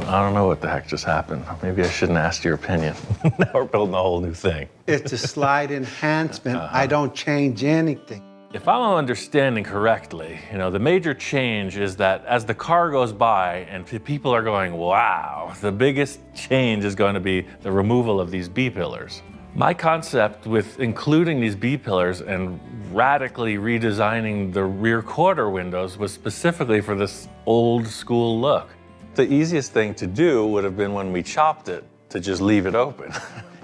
I don't know what the heck just happened. Maybe I shouldn't ask your opinion. Now we're building a whole new thing. It's a slide enhancement. I don't change anything. If I'm understanding correctly, the major change is that as the car goes by and people are going, wow, the biggest change is going to be the removal of these B-pillars. My concept with including these B-pillars and radically redesigning the rear quarter windows was specifically for this old school look. The easiest thing to do would have been when we chopped it to just leave it open.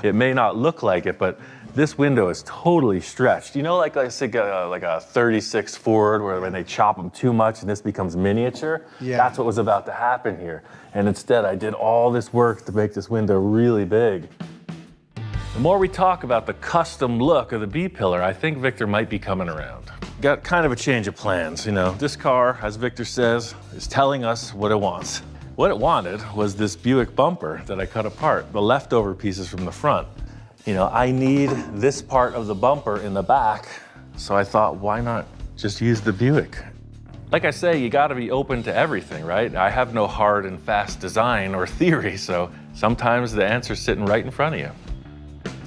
It may not look like it, but this window is totally stretched. Like I say, like a 36 Ford, where when they chop them too much and this becomes miniature, Yeah. That's what was about to happen here. And instead, I did all this work to make this window really big. The more we talk about the custom look of the B-pillar, I think Victor might be coming around. Got kind of a change of plans. This car, as Victor says, is telling us what it wants. What it wanted was this Buick bumper that I cut apart, the leftover pieces from the front. I need this part of the bumper in the back, so I thought, why not just use the Buick? Like I say, you gotta be open to everything, right? I have no hard and fast design or theory, so sometimes the answer's sitting right in front of you.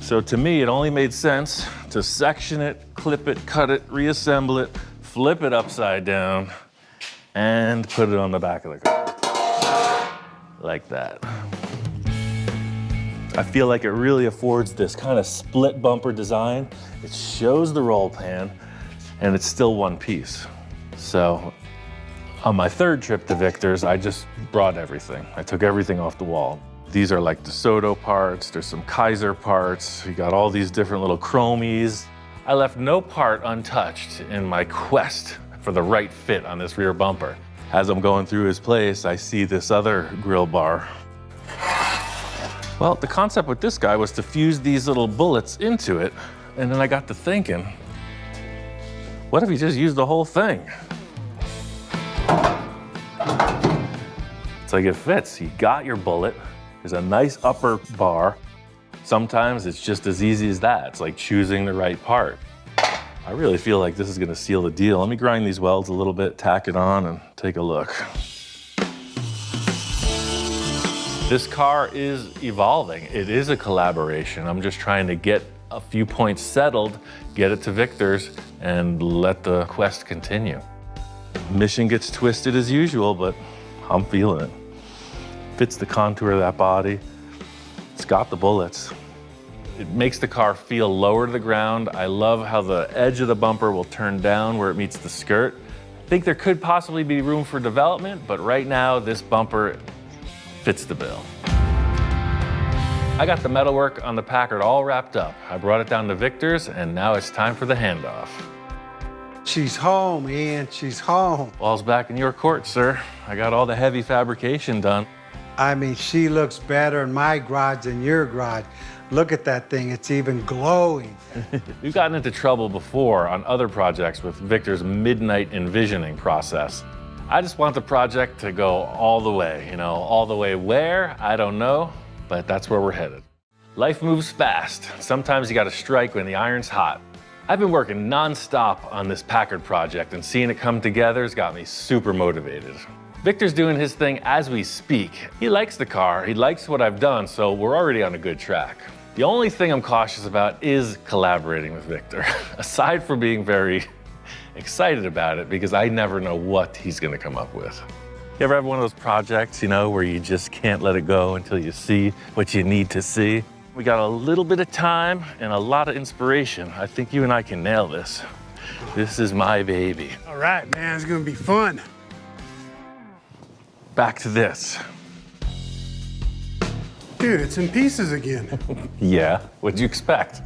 So to me, it only made sense to section it, clip it, cut it, reassemble it, flip it upside down, and put it on the back of the car. Like that. I feel like it really affords this kind of split bumper design. It shows the roll pan, and it's still one piece. So on my third trip to Victor's, I just brought everything. I took everything off the wall. These are like DeSoto parts, there's some Kaiser parts, you got all these different little chromies. I left no part untouched in my quest for the right fit on this rear bumper. As I'm going through his place, I see this other grill bar. Well, the concept with this guy was to fuse these little bullets into it, and then I got to thinking, what if he just used the whole thing? It's like it fits. You got your bullet, there's a nice upper bar. Sometimes it's just as easy as that. It's like choosing the right part. I really feel like this is gonna seal the deal. Let me grind these welds a little bit, tack it on, and take a look. This car is evolving. It is a collaboration. I'm just trying to get a few points settled, get it to Victor's, and let the quest continue. Mission gets twisted as usual, but I'm feeling it. Fits the contour of that body. It's got the bullets. It makes the car feel lower to the ground. I love how the edge of the bumper will turn down where it meets the skirt. I think there could possibly be room for development, but right now this bumper fits the bill. I got the metalwork on the Packard all wrapped up. I brought it down to Victor's, and now it's time for the handoff. She's home, Ian, she's home. Ball's back in your court, sir. I got all the heavy fabrication done. I mean, she looks better in my garage than your garage. Look at that thing, it's even glowing. We've gotten into trouble before on other projects with Victor's midnight envisioning process. I just want the project to go all the way, all the way where, I don't know, but that's where we're headed. Life moves fast. Sometimes you gotta strike when the iron's hot. I've been working nonstop on this Packard project, and seeing it come together has got me super motivated. Victor's doing his thing as we speak. He likes the car, he likes what I've done, so we're already on a good track. The only thing I'm cautious about is collaborating with Victor, aside from being very excited about it, because I never know what he's gonna come up with. You ever have one of those projects, where you just can't let it go until you see what you need to see? We got a little bit of time and a lot of inspiration. I think you and I can nail this. This is my baby. All right, man, it's gonna be fun. Back to this. Dude, it's in pieces again. Yeah, what'd you expect?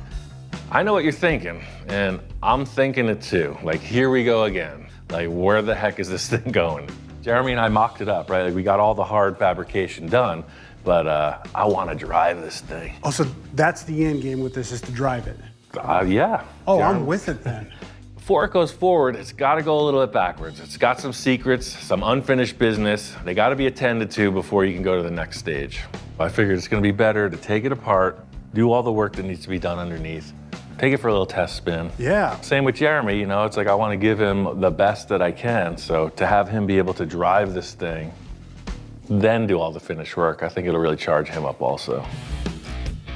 I know what you're thinking, and I'm thinking it too. Like, here we go again. Like, where the heck is this thing going? Jeremy and I mocked it up, right? Like, we got all the hard fabrication done, but I want to drive this thing. Oh, so that's the end game with this, is to drive it. Yeah. Oh, Jeremy. I'm with it then. Before it goes forward, it's got to go a little bit backwards. It's got some secrets, some unfinished business. They got to be attended to before you can go to the next stage. I figured it's going to be better to take it apart, do all the work that needs to be done underneath, take it for a little test spin. Yeah. Same with Jeremy, you know, it's like I want to give him the best that I can. So to have him be able to drive this thing, then do all the finish work, I think it'll really charge him up also.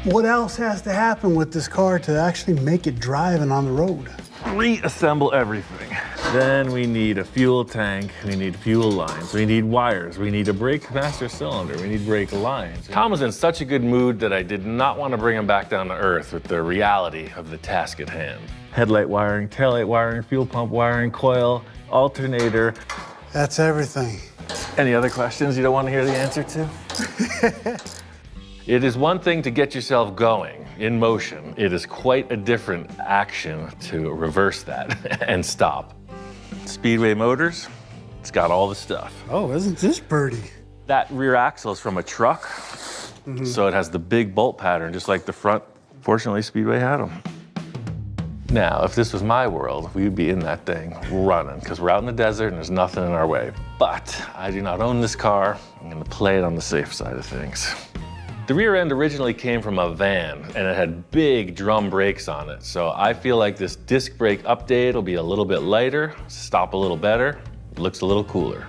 What else has to happen with this car to actually make it driving on the road? Reassemble everything. Then we need a fuel tank, we need fuel lines, we need wires, we need a brake master cylinder, we need brake lines. Tom was in such a good mood that I did not want to bring him back down to earth with the reality of the task at hand. Headlight wiring, taillight wiring, fuel pump wiring, coil, alternator. That's everything. Any other questions you don't want to hear the answer to? It is one thing to get yourself going, in motion. It is quite a different action to reverse that and stop. Speedway Motors, it's got all the stuff. Oh, isn't this birdie? That rear axle is from a truck, so it has the big bolt pattern, just like the front. Fortunately, Speedway had them. Now, if this was my world, we'd be in that thing running, because we're out in the desert and there's nothing in our way. But I do not own this car. I'm gonna play it on the safe side of things. The rear end originally came from a van, and it had big drum brakes on it. So I feel like this disc brake update will be a little bit lighter, stop a little better, looks a little cooler.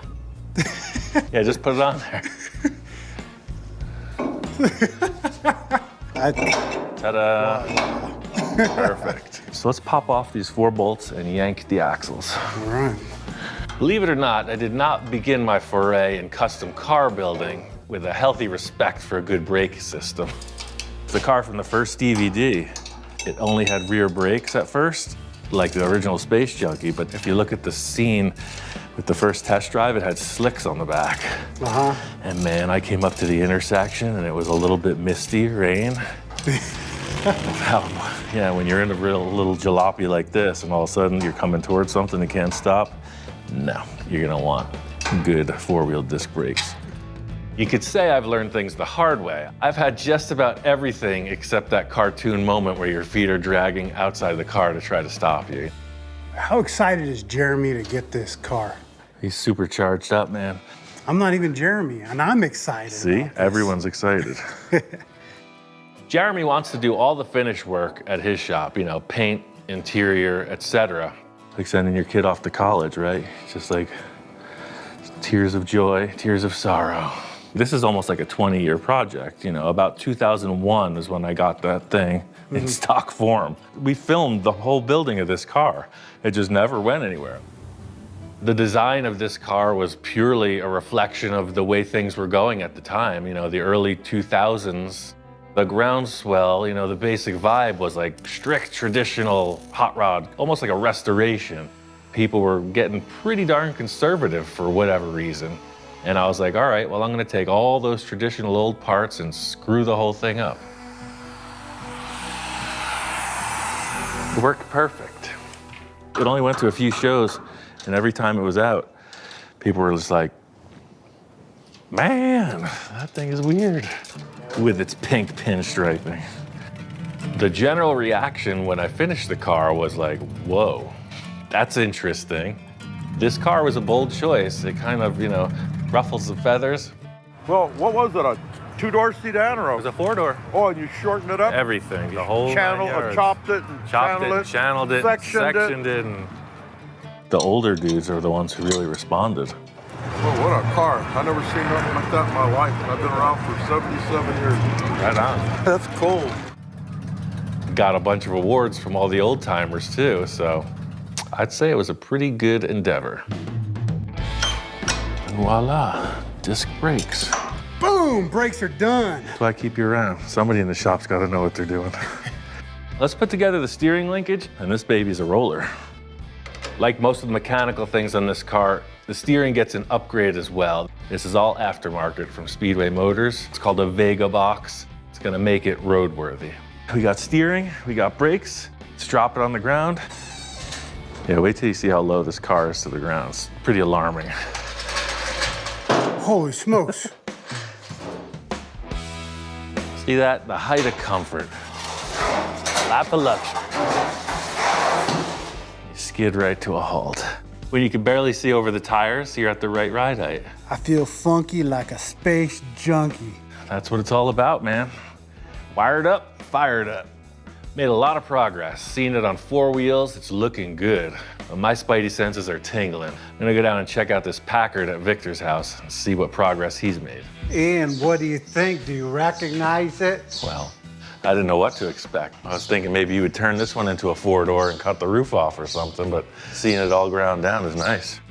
Yeah, just put it on there. Ta-da! Perfect. So let's pop off these 4 bolts and yank the axles. All right. Believe it or not, I did not begin my foray in custom car building with a healthy respect for a good brake system. The car from the first DVD, it only had rear brakes at first, like the original Space Junkie, but if you look at the scene with the first test drive, it had slicks on the back. And man, I came up to the intersection and it was a little bit misty, rain. Yeah, when you're in a real little jalopy like this and all of a sudden you're coming towards something and can't stop, no, you're gonna want good 4-wheel disc brakes. You could say I've learned things the hard way. I've had just about everything except that cartoon moment where your feet are dragging outside the car to try to stop you. How excited is Jeremy to get this car? He's super charged up, man. I'm not even Jeremy, and I'm excited. See, about this. everyone's excited. Jeremy wants to do all the finish work at his shop, you know, paint, interior, etc. Like sending your kid off to college, right? Just like tears of joy, tears of sorrow. This is almost like a 20-year project, you know. About 2001 is when I got that thing in stock form. We filmed the whole building of this car. It just never went anywhere. The design of this car was purely a reflection of the way things were going at the time, you know, the early 2000s. The groundswell, you know, the basic vibe was like strict traditional hot rod, almost like a restoration. People were getting pretty darn conservative for whatever reason. And I was like, all right, well, I'm gonna take all those traditional old parts and screw the whole thing up. It worked perfect. It only went to a few shows, and every time it was out, people were just like, man, that thing is weird, with its pink pinstriping. The general reaction when I finished the car was like, whoa, that's interesting. This car was a bold choice. It kind of, you know, ruffles the feathers. Well, what was it, a 2-door sedan or It was a 4-door. Oh, and you shortened it up? Everything, the whole Channel, 9 yards. chopped it and Channeled it, sectioned it. And the older dudes are the ones who really responded. Well, what a car. I've never seen nothing like that in my life. I've been around for 77 years. Right on. That's cool. Got a bunch of awards from all the old timers too, so I'd say it was a pretty good endeavor. And voila, disc brakes. Boom, brakes are done. That's why I keep you around. Somebody in the shop's got to know what they're doing. Let's put together the steering linkage, and this baby's a roller. Like most of the mechanical things on this car, the steering gets an upgrade as well. This is all aftermarket from Speedway Motors. It's called a Vega box. It's gonna make it roadworthy. We got steering, we got brakes, Let's drop it on the ground. Yeah, wait till you see how low this car is to the ground. It's pretty alarming. Holy smokes. See that? The height of comfort. Lap of luxury. You skid right to a halt. When you can barely see over the tires, you're at the right ride height. I feel funky like a space junkie. That's what it's all about, man. Wired up, fired up. Made a lot of progress. Seeing it on 4 wheels, it's looking good. My spidey senses are tingling. I'm gonna go down and check out this Packard at Victor's house and see what progress he's made. Ian, what do you think? Do you recognize it? Well, I didn't know what to expect. I was thinking maybe you would turn this one into a 4-door and cut the roof off or something, but seeing it all ground down is nice.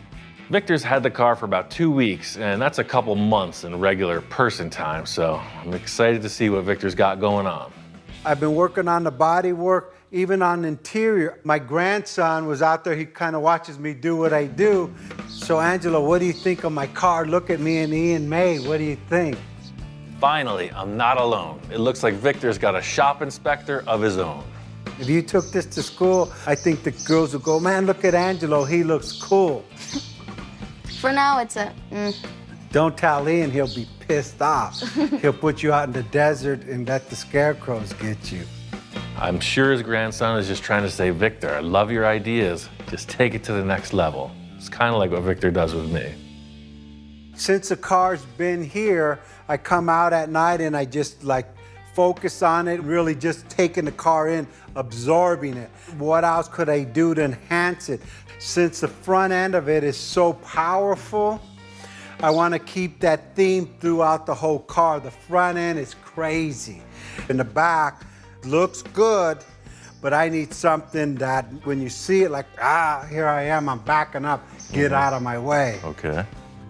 Victor's had the car for about 2 weeks, and that's a couple months in regular person time, so I'm excited to see what Victor's got going on. I've been working on the body work, even on the interior. My grandson was out there, he kind of watches me do what I do. So Angela, what do you think of my car? Look at me and Ian made, what do you think? Finally, I'm not alone. It looks like Victor's got a shop inspector of his own. If you took this to school, I think the girls would go, man, look at Angelo, he looks cool. For now, it's a Don't tell Ian, he'll be pissed off. He'll put you out in the desert and let the scarecrows get you. I'm sure his grandson is just trying to say, Victor, I love your ideas. Just take it to the next level. It's kind of like what Victor does with me. Since the car's been here, I come out at night and I just like focus on it, really just taking the car in, absorbing it. What else could I do to enhance it? Since the front end of it is so powerful, I want to keep that theme throughout the whole car. The front end is crazy. In the back, looks good, but I need something that when you see it, like, here I am, I'm backing up, get out of my way. Okay.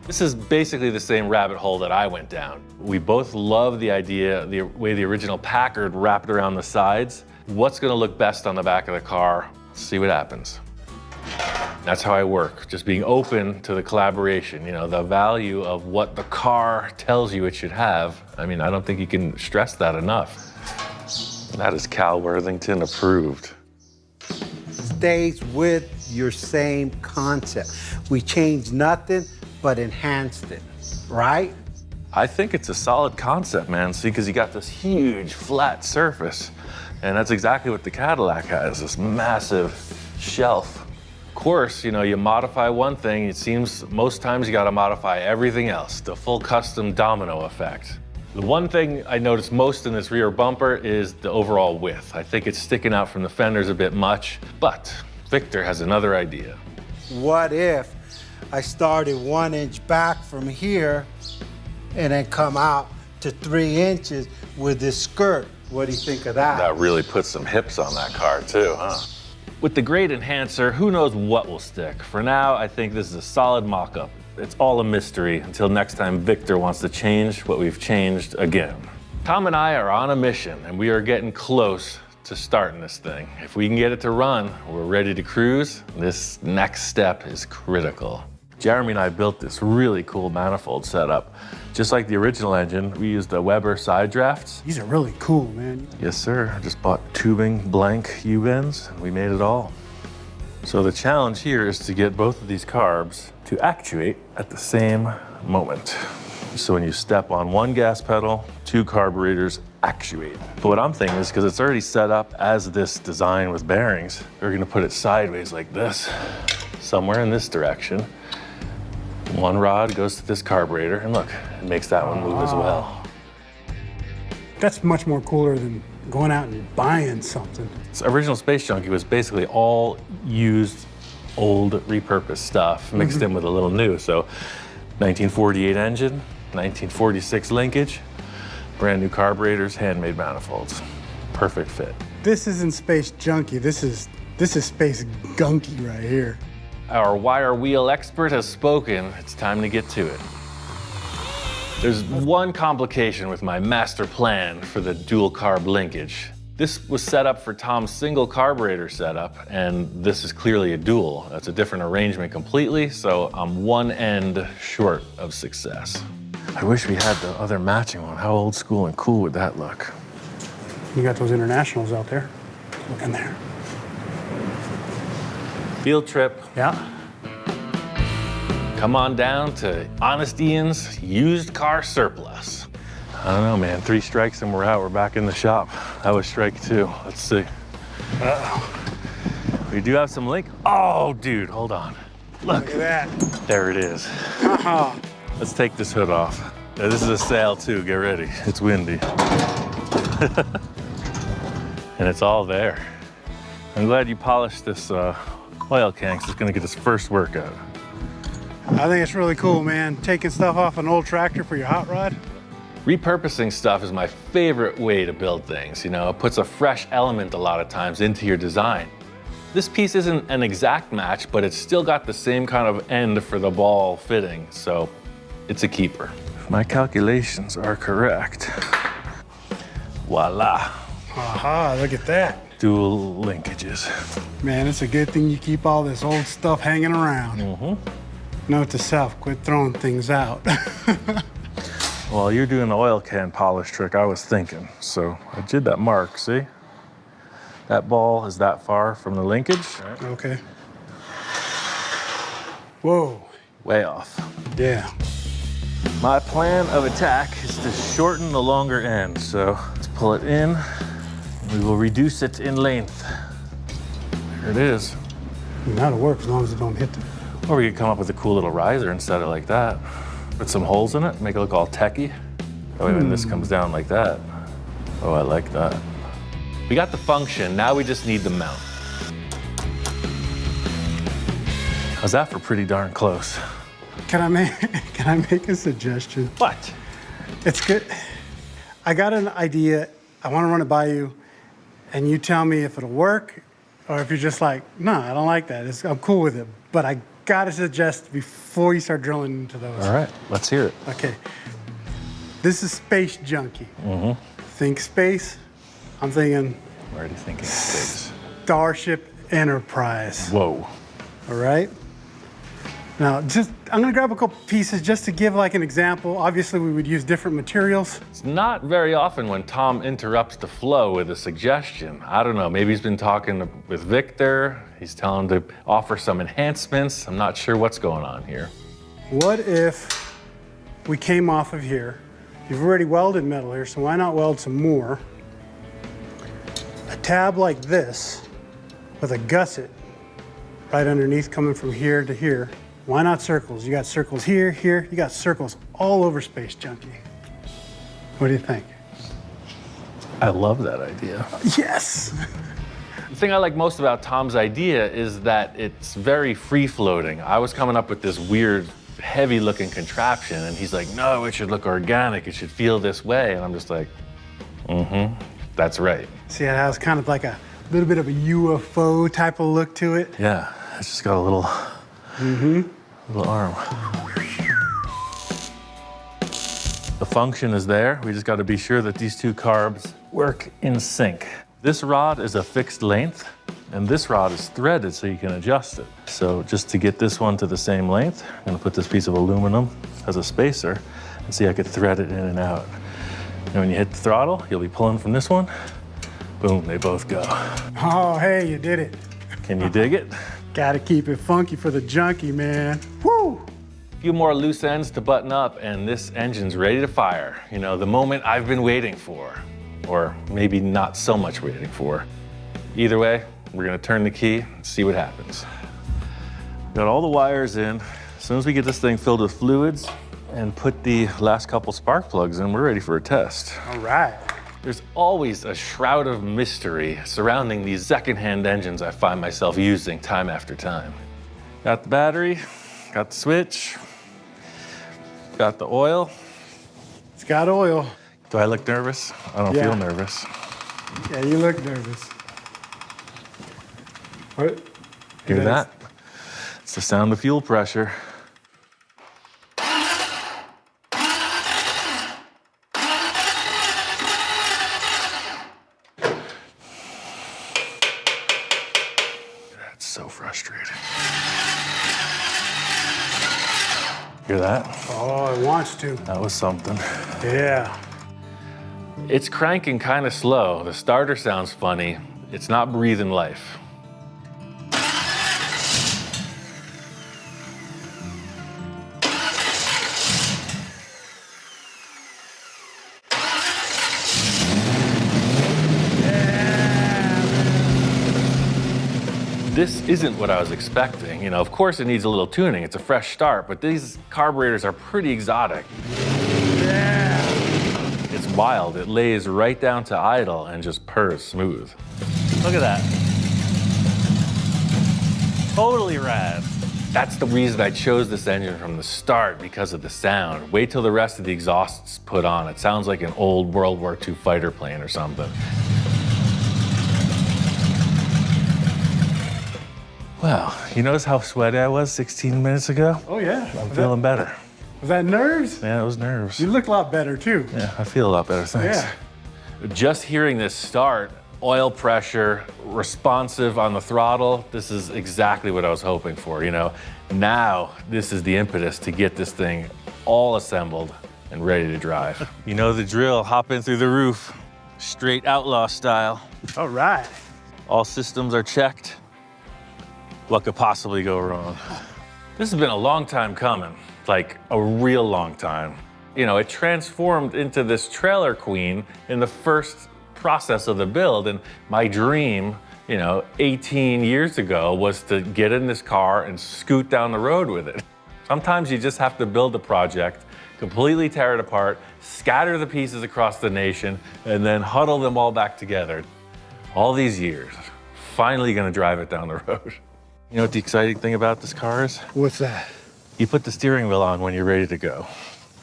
This is basically the same rabbit hole that I went down. We both love the idea, the way the original Packard wrapped around the sides. What's gonna look best on the back of the car? See what happens. That's how I work, just being open to the collaboration, you know, the value of what the car tells you it should have. I mean, I don't think you can stress that enough. That is Cal Worthington approved. Stays with your same concept. We changed nothing, but enhanced it, right? I think it's a solid concept, man. See, because you got this huge flat surface, and that's exactly what the Cadillac has, this massive shelf. Of course, you know, you modify one thing, it seems most times you gotta modify everything else, the full custom domino effect. The one thing I notice most in this rear bumper is the overall width. I think it's sticking out from the fenders a bit much, but Victor has another idea. What if I started 1 inch back from here and then come out to 3 inches with this skirt? What do you think of that? That really puts some hips on that car too, huh? With the great enhancer, who knows what will stick? For now, I think this is a solid mock-up. It's all a mystery until next time Victor wants to change what we've changed again. Tom and I are on a mission, and we are getting close to starting this thing. If we can get it to run, we're ready to cruise. This next step is critical. Jeremy and I built this really cool manifold setup. Just like the original engine, we used the Weber side drafts. These are really cool, man. Yes, sir. I just bought tubing blank U-bends, and we made it all. So the challenge here is to get both of these carbs to actuate at the same moment. So when you step on one gas pedal, 2 carburetors actuate. But what I'm thinking is, because it's already set up as this design with bearings, we're gonna put it sideways like this, somewhere in this direction. One rod goes to this carburetor, and look, it makes that one move as well. That's much more cooler than going out and buying something. This original Space Junkie was basically all used, old, repurposed stuff, mixed in with a little new. So 1948 engine, 1946 linkage, brand new carburetors, handmade manifolds. Perfect fit. This isn't Space Junkie, this is Space Gunky right here. Our wire wheel expert has spoken. It's time to get to it. There's one complication with my master plan for the dual carb linkage. This was set up for Tom's single carburetor setup, and this is clearly a dual. That's a different arrangement completely, so I'm one end short of success. I wish we had the other matching one. How old school and cool would that look? You got those internationals out there. Look in there. Field trip. Yeah. Come on down to Honest Ian's used car surplus. I don't know, man. 3 strikes and we're out. We're back in the shop. That was strike 2. Let's see. We do have some link. Oh, dude, hold on. Look at that. There it is. Let's take this hood off. This is a sail too. Get ready. It's windy. And it's all there. I'm glad you polished this oil can because it's going to get its first workout. I think it's really cool, man. Taking stuff off an old tractor for your hot rod. Repurposing stuff is my favorite way to build things. You know, it puts a fresh element a lot of times into your design. This piece isn't an exact match, but it's still got the same kind of end for the ball fitting, so it's a keeper. If my calculations are correct, voila. Aha, look at that. Dual linkages. Man, it's a good thing you keep all this old stuff hanging around. Note to self, quit throwing things out. While you're doing the oil can polish trick, I was thinking. So I did that mark, see? That ball is that far from the linkage. Right. Okay. Whoa. Way off. Yeah. My plan of attack is to shorten the longer end. So let's pull it in. We will reduce it in length. There it is. That'll work as long as it don't hit the... Or we could come up with a cool little riser instead of like that. Put some holes in it, make it look all techy. That way when this comes down like that. Oh, I like that. We got the function, now we just need the mount. How's that for pretty darn close? Can I make a suggestion? What? It's good. I got an idea. I want to run it by you, and you tell me if it'll work, or if you're just like, no, I don't like that. I'm cool with it. But I gotta suggest before you start drilling into those. All right, let's hear it. Okay. This is Space Junkie. Think space. I'm thinking I'm already thinking space. Starship Enterprise. Whoa. All right. Now, I'm gonna grab a couple pieces just to give like an example. Obviously, we would use different materials. It's not very often when Tom interrupts the flow with a suggestion. I don't know, maybe he's been talking with Victor. He's telling him to offer some enhancements. I'm not sure what's going on here. What if we came off of here? You've already welded metal here, so why not weld some more? A tab like this with a gusset right underneath coming from here to here. Why not circles? You got circles here, here, you got circles all over Space Junkie. What do you think? I love that idea. Yes! The thing I like most about Tom's idea is that it's very free-floating. I was coming up with this weird, heavy-looking contraption, and he's like, no, it should look organic, it should feel this way. And I'm just like, that's right. See, it has kind of like a little bit of a UFO type of look to it. Yeah, it's just got a little, little arm. The function is there. We just got to be sure that these two carbs work in sync. This rod is a fixed length, and this rod is threaded so you can adjust it. So just to get this one to the same length, I'm gonna put this piece of aluminum as a spacer and see I could thread it in and out. And when you hit the throttle, you'll be pulling from this one. Boom, they both go. Oh, hey, you did it. Can you dig it? Gotta keep it funky for the junkie, man. Woo! A few more loose ends to button up, and this engine's ready to fire. You know, the moment I've been waiting for, or maybe not so much waiting for. Either way, we're gonna turn the key and see what happens. Got all the wires in. As soon as we get this thing filled with fluids and put the last couple spark plugs in, we're ready for a test. All right. There's always a shroud of mystery surrounding these secondhand engines I find myself using time after time. Got the battery, got the switch, got the oil. It's got oil. Do I look nervous? I don't feel nervous. Yeah, you look nervous. What? Hear that? It's the sound of fuel pressure. That's so frustrating. Hear that? Oh, it wants to. That was something. Yeah. It's cranking kind of slow. The starter sounds funny. It's not breathing life. This isn't what I was expecting. You know, of course it needs a little tuning. It's a fresh start, but these carburetors are pretty exotic. Yeah. It's wild. It lays right down to idle and just purrs smooth. Look at that. Totally rad. That's the reason I chose this engine from the start, because of the sound. Wait till the rest of the exhaust's put on. It sounds like an old World War II fighter plane or something. Wow, you notice how sweaty I was 16 minutes ago? Oh yeah. I'm feeling better. Was that nerves? Yeah, it was nerves. You look a lot better too. Yeah, I feel a lot better, thanks. Yeah. Just hearing this start, oil pressure, responsive on the throttle, this is exactly what I was hoping for, you know? Now, this is the impetus to get this thing all assembled and ready to drive. You know the drill, hop in through the roof, straight outlaw style. All right. All systems are checked. What could possibly go wrong? This has been a long time coming, like a real long time. You know, it transformed into this trailer queen in the first process of the build, and my dream, you know, 18 years ago was to get in this car and scoot down the road with it. Sometimes you just have to build a project, completely tear it apart, scatter the pieces across the nation, and then huddle them all back together. All these years, finally gonna drive it down the road. You know what the exciting thing about this car is? What's that? You put the steering wheel on when you're ready to go.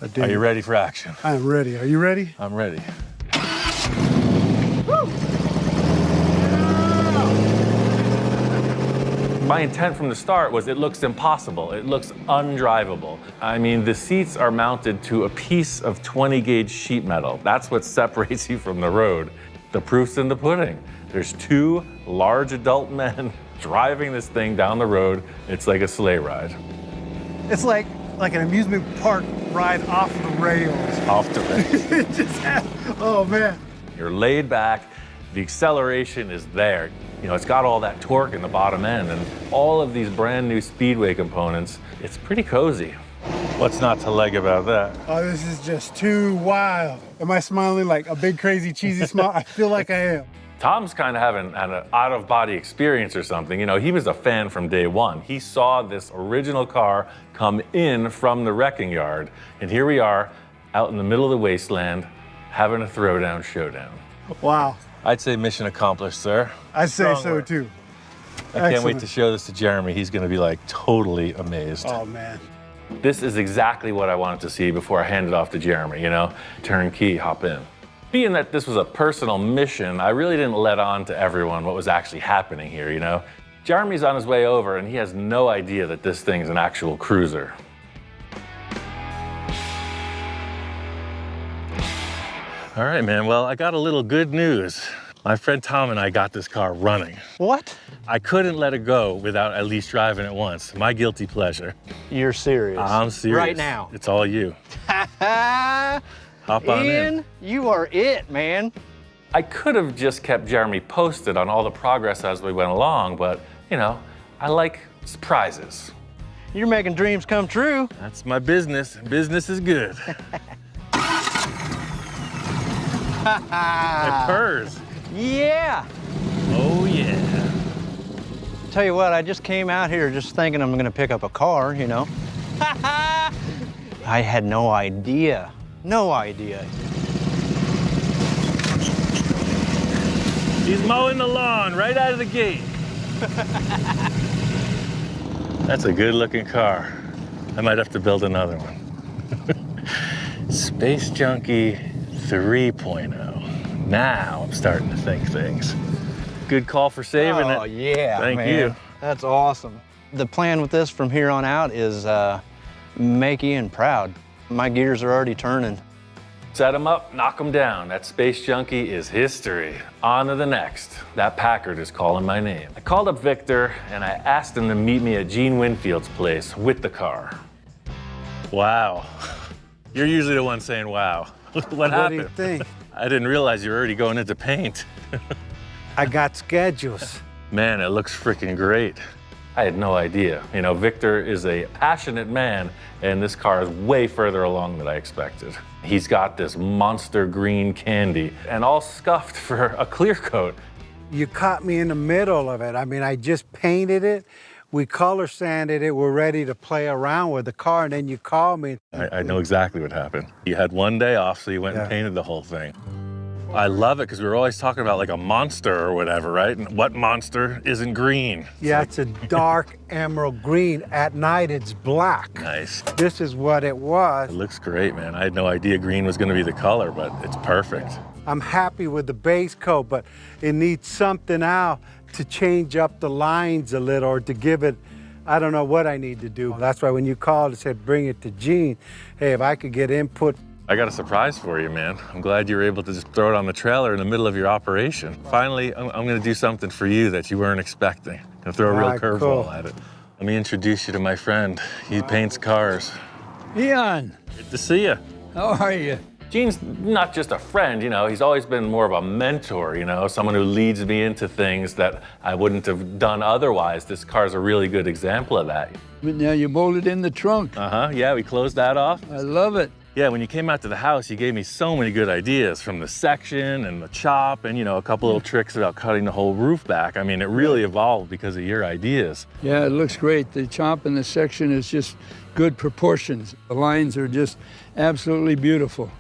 I do. Are you ready for action? I am ready. Are you ready? I'm ready. My intent from the start was it looks impossible. It looks undrivable. I mean, the seats are mounted to a piece of 20-gauge sheet metal. That's what separates you from the road. The proof's in the pudding. There's two large adult men driving this thing down the road. It's like a sleigh ride. It's like an amusement park ride off the rails. Off the rails. It just oh man. You're laid back, the acceleration is there. You know, it's got all that torque in the bottom end and all of these brand new Speedway components. It's pretty cozy. What's not to like about that? Oh, this is just too wild. Am I smiling like a big, crazy, cheesy smile? I feel like I am. Tom's kind of having an out-of-body experience or something. You know, he was a fan from day one. He saw this original car come in from the wrecking yard, and here we are out in the middle of the wasteland having a throwdown showdown. Wow. I'd say mission accomplished, sir. I say Strong so word. too. I can't wait Excellent. to show this to Jeremy. He's going to be like totally amazed. Oh man. This is exactly what I wanted to see before I hand it off to Jeremy, you know? Turnkey, hop in. Being that this was a personal mission, I really didn't let on to everyone what was actually happening here, you know? Jeremy's on his way over and he has no idea that this thing's an actual cruiser. All right, man, well, I got a little good news. My friend Tom and I got this car running. What? I couldn't let it go without at least driving it once. My guilty pleasure. You're serious? I'm serious. Right now? It's all you. Hop on in. Ian, you are it, man. I could have just kept Jeremy posted on all the progress as we went along, but, you know, I like surprises. You're making dreams come true. That's my business. Business is good. It purrs. Yeah. Oh, yeah. Tell you what, I just came out here just thinking I'm gonna pick up a car, you know. I had no idea. No idea. He's mowing the lawn right out of the gate. That's a good looking car. I might have to build another one. Space Junkie 3.0. Now I'm starting to think things. Good call for saving it. Oh, yeah, Thank man. you. That's awesome. The plan with this from here on out is make Ian proud. My gears are already turning. Set him up, knock him down. That Space Junkie is history. On to the next. That Packard is calling my name. I called up Victor and I asked him to meet me at Gene Winfield's place with the car. Wow. You're usually the one saying wow. What happened? do you think? I didn't realize you were already going into paint. I got schedules. Man, it looks freaking great. I had no idea. You know, Victor is a passionate man, and this car is way further along than I expected. He's got this monster green candy, and all scuffed for a clear coat. You caught me in the middle of it. I mean, I just painted it. We color sanded it. We're ready to play around with the car, and then you call me. I know exactly what happened. You had one day off, so you went and painted the whole thing. I love it because we were always talking about like a monster or whatever, right? And what monster isn't green? Yeah, it's a dark emerald green. At night, it's black. Nice. This is what it was. It looks great, man. I had no idea green was going to be the color, but it's perfect. I'm happy with the base coat, but it needs something out to change up the lines a little or to give it, I don't know what I need to do. That's why when you called and said, bring it to Gene, hey, if I could get input. I got a surprise for you, man. I'm glad you were able to just throw it on the trailer in the middle of your operation. Finally, I'm going to do something for you that you weren't expecting. I'm going to throw a real curveball at it. Let me introduce you to my friend. He paints cars. Ian, Good to see you. how are you? Gene's not just a friend, you know, he's always been more of a mentor, you know, someone who leads me into things that I wouldn't have done otherwise. This car's a really good example of that. But now you molded in the trunk. Yeah, we closed that off. I love it. Yeah, when you came out to the house, you gave me so many good ideas from the section and the chop and, you know, a couple little tricks about cutting the whole roof back. I mean, it really evolved because of your ideas. Yeah, it looks great. The chop in the section is just good proportions. The lines are just absolutely beautiful.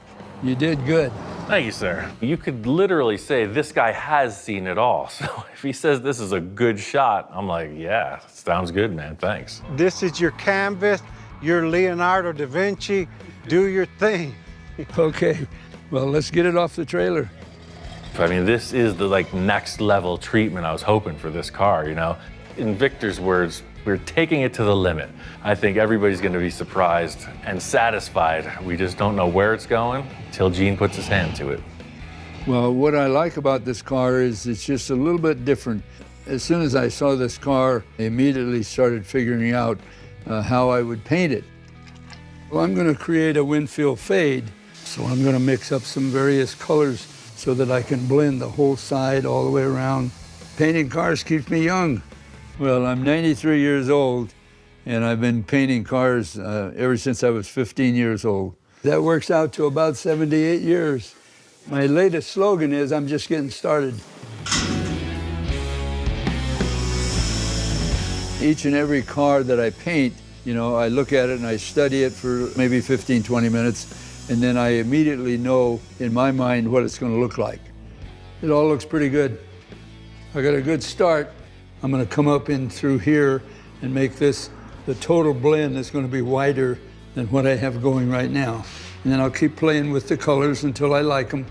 You did good. Thank you, sir. You could literally say this guy has seen it all. So if he says this is a good shot, I'm like, yeah, sounds good, man, thanks. This is your canvas, your Leonardo da Vinci. Do your thing. Okay, well, let's get it off the trailer. I mean, this is the like next level treatment I was hoping for this car, you know? In Victor's words, we're taking it to the limit. I think everybody's gonna be surprised and satisfied. We just don't know where it's going until Gene puts his hand to it. Well, what I like about this car is it's just a little bit different. As soon as I saw this car, I immediately started figuring out how I would paint it. Well, I'm gonna create a Winfield fade, so I'm gonna mix up some various colors so that I can blend the whole side all the way around. Painting cars keeps me young. Well, I'm 93 years old, and I've been painting cars ever since I was 15 years old. That works out to about 78 years. My latest slogan is, I'm just getting started. Each and every car that I paint, you know, I look at it and I study it for maybe 15, 20 minutes, and then I immediately know in my mind what it's going to look like. It all looks pretty good. I got a good start. I'm going to come up in through here and make this, the total blend is going to be wider than what I have going right now. And then I'll keep playing with the colors until I like them.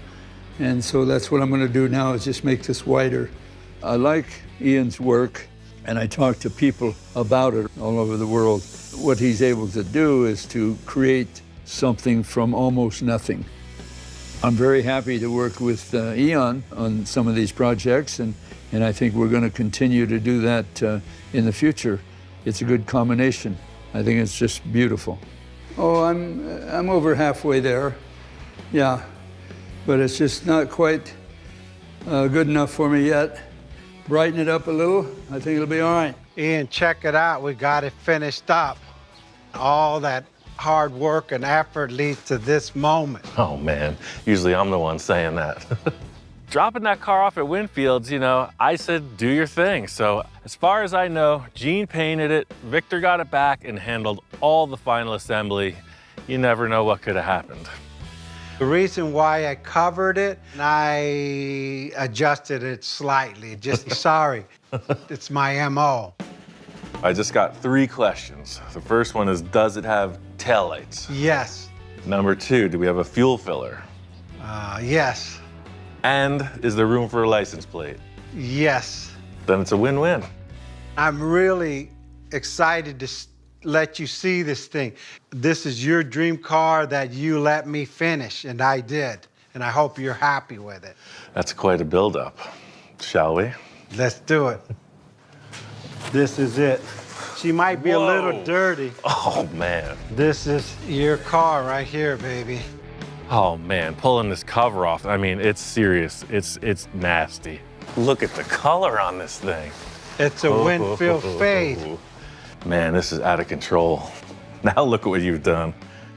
And so that's what I'm going to do now, is just make this wider. I like Ian's work, and I talk to people about it all over the world. What he's able to do is to create something from almost nothing. I'm very happy to work with Ian on some of these projects, and I think we're going to continue to do that in the future. It's a good combination. I think it's just beautiful. Oh, I'm over halfway there, yeah, but it's just not quite good enough for me yet. Brighten it up a little, I think it'll be all right. Ian, check it out. We got it finished up. All that hard work and effort leads to this moment. Oh man, usually I'm the one saying that. Dropping that car off at Winfield's, you know, I said, do your thing. So as far as I know, Gene painted it, Victor got it back and handled all the final assembly. You never know what could have happened. The reason why I covered it, I adjusted it slightly. Just, sorry, it's my MO. I just got 3 questions. The first one is, does it have taillights? Yes. Number 2, do we have a fuel filler? Yes. And is there room for a license plate? Yes. Then it's a win-win. I'm really excited to let you see this thing. This is your dream car that you let me finish, and I did. And I hope you're happy with it. That's quite a build-up. Shall we? Let's do it. This is it. She might be a little dirty. Oh, man. This is your car right here, baby. Oh, man, pulling this cover off, I mean, it's serious. It's nasty. Look at the color on this thing. It's a Winfield fade. Man, this is out of control. Now look at what you've done.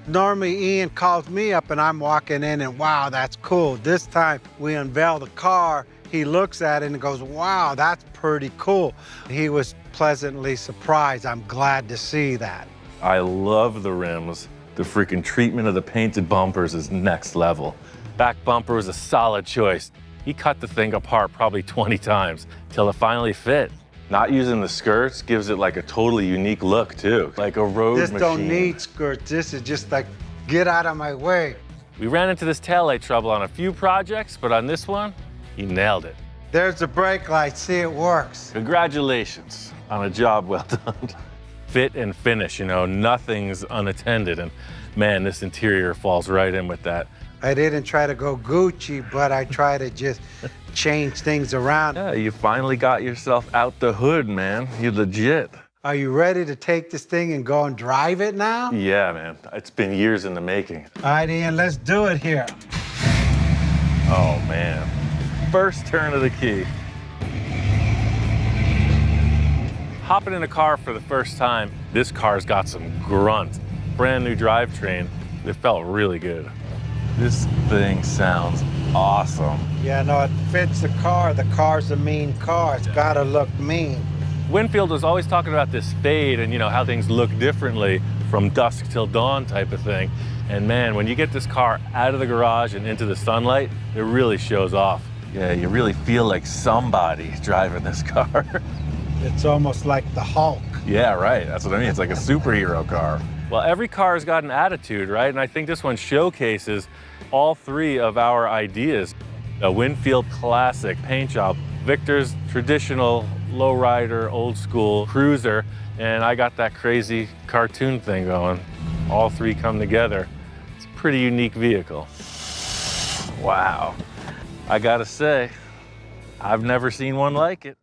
Normally, Ian calls me up and I'm walking in and wow, that's cool. This time we unveil the car. He looks at it and goes, wow, that's pretty cool. He was pleasantly surprised. I'm glad to see that. I love the rims. The freaking treatment of the painted bumpers is next level. Back bumper was a solid choice. He cut the thing apart probably 20 times till it finally fit. Not using the skirts gives it like a totally unique look too, like a road This machine. don't need skirts. This is just like, get out of my way. We ran into this taillight trouble on a few projects, but on this one, he nailed it. There's the brake light. See, it works. Congratulations on a job well done. Fit and finish, you know, nothing's unattended. And man, this interior falls right in with that. I didn't try to go Gucci, but I try to just change things around. Yeah, you finally got yourself out the hood, man. You're legit. Are you ready to take this thing and go and drive it now? Yeah, man. It's been years in the making. All right, Ian, let's do it here. Oh, man. First turn of the key. Hopping in a car for the first time, this car's got some grunt. Brand new drivetrain. It felt really good. This thing sounds awesome. Yeah, no, it fits the car. The car's a mean car. It's gotta look mean. Winfield was always talking about this fade and, you know, how things look differently from dusk till dawn type of thing. And man, when you get this car out of the garage and into the sunlight, it really shows off. Yeah, you really feel like somebody driving this car. It's almost like the Hulk. Yeah, right. That's what I mean. It's like a superhero car. Well, every car's got an attitude, right? And I think this one showcases all three of our ideas. A Winfield classic paint job, Victor's traditional lowrider, old school cruiser, and I got that crazy cartoon thing going. All three come together. It's a pretty unique vehicle. Wow. I gotta say, I've never seen one like it.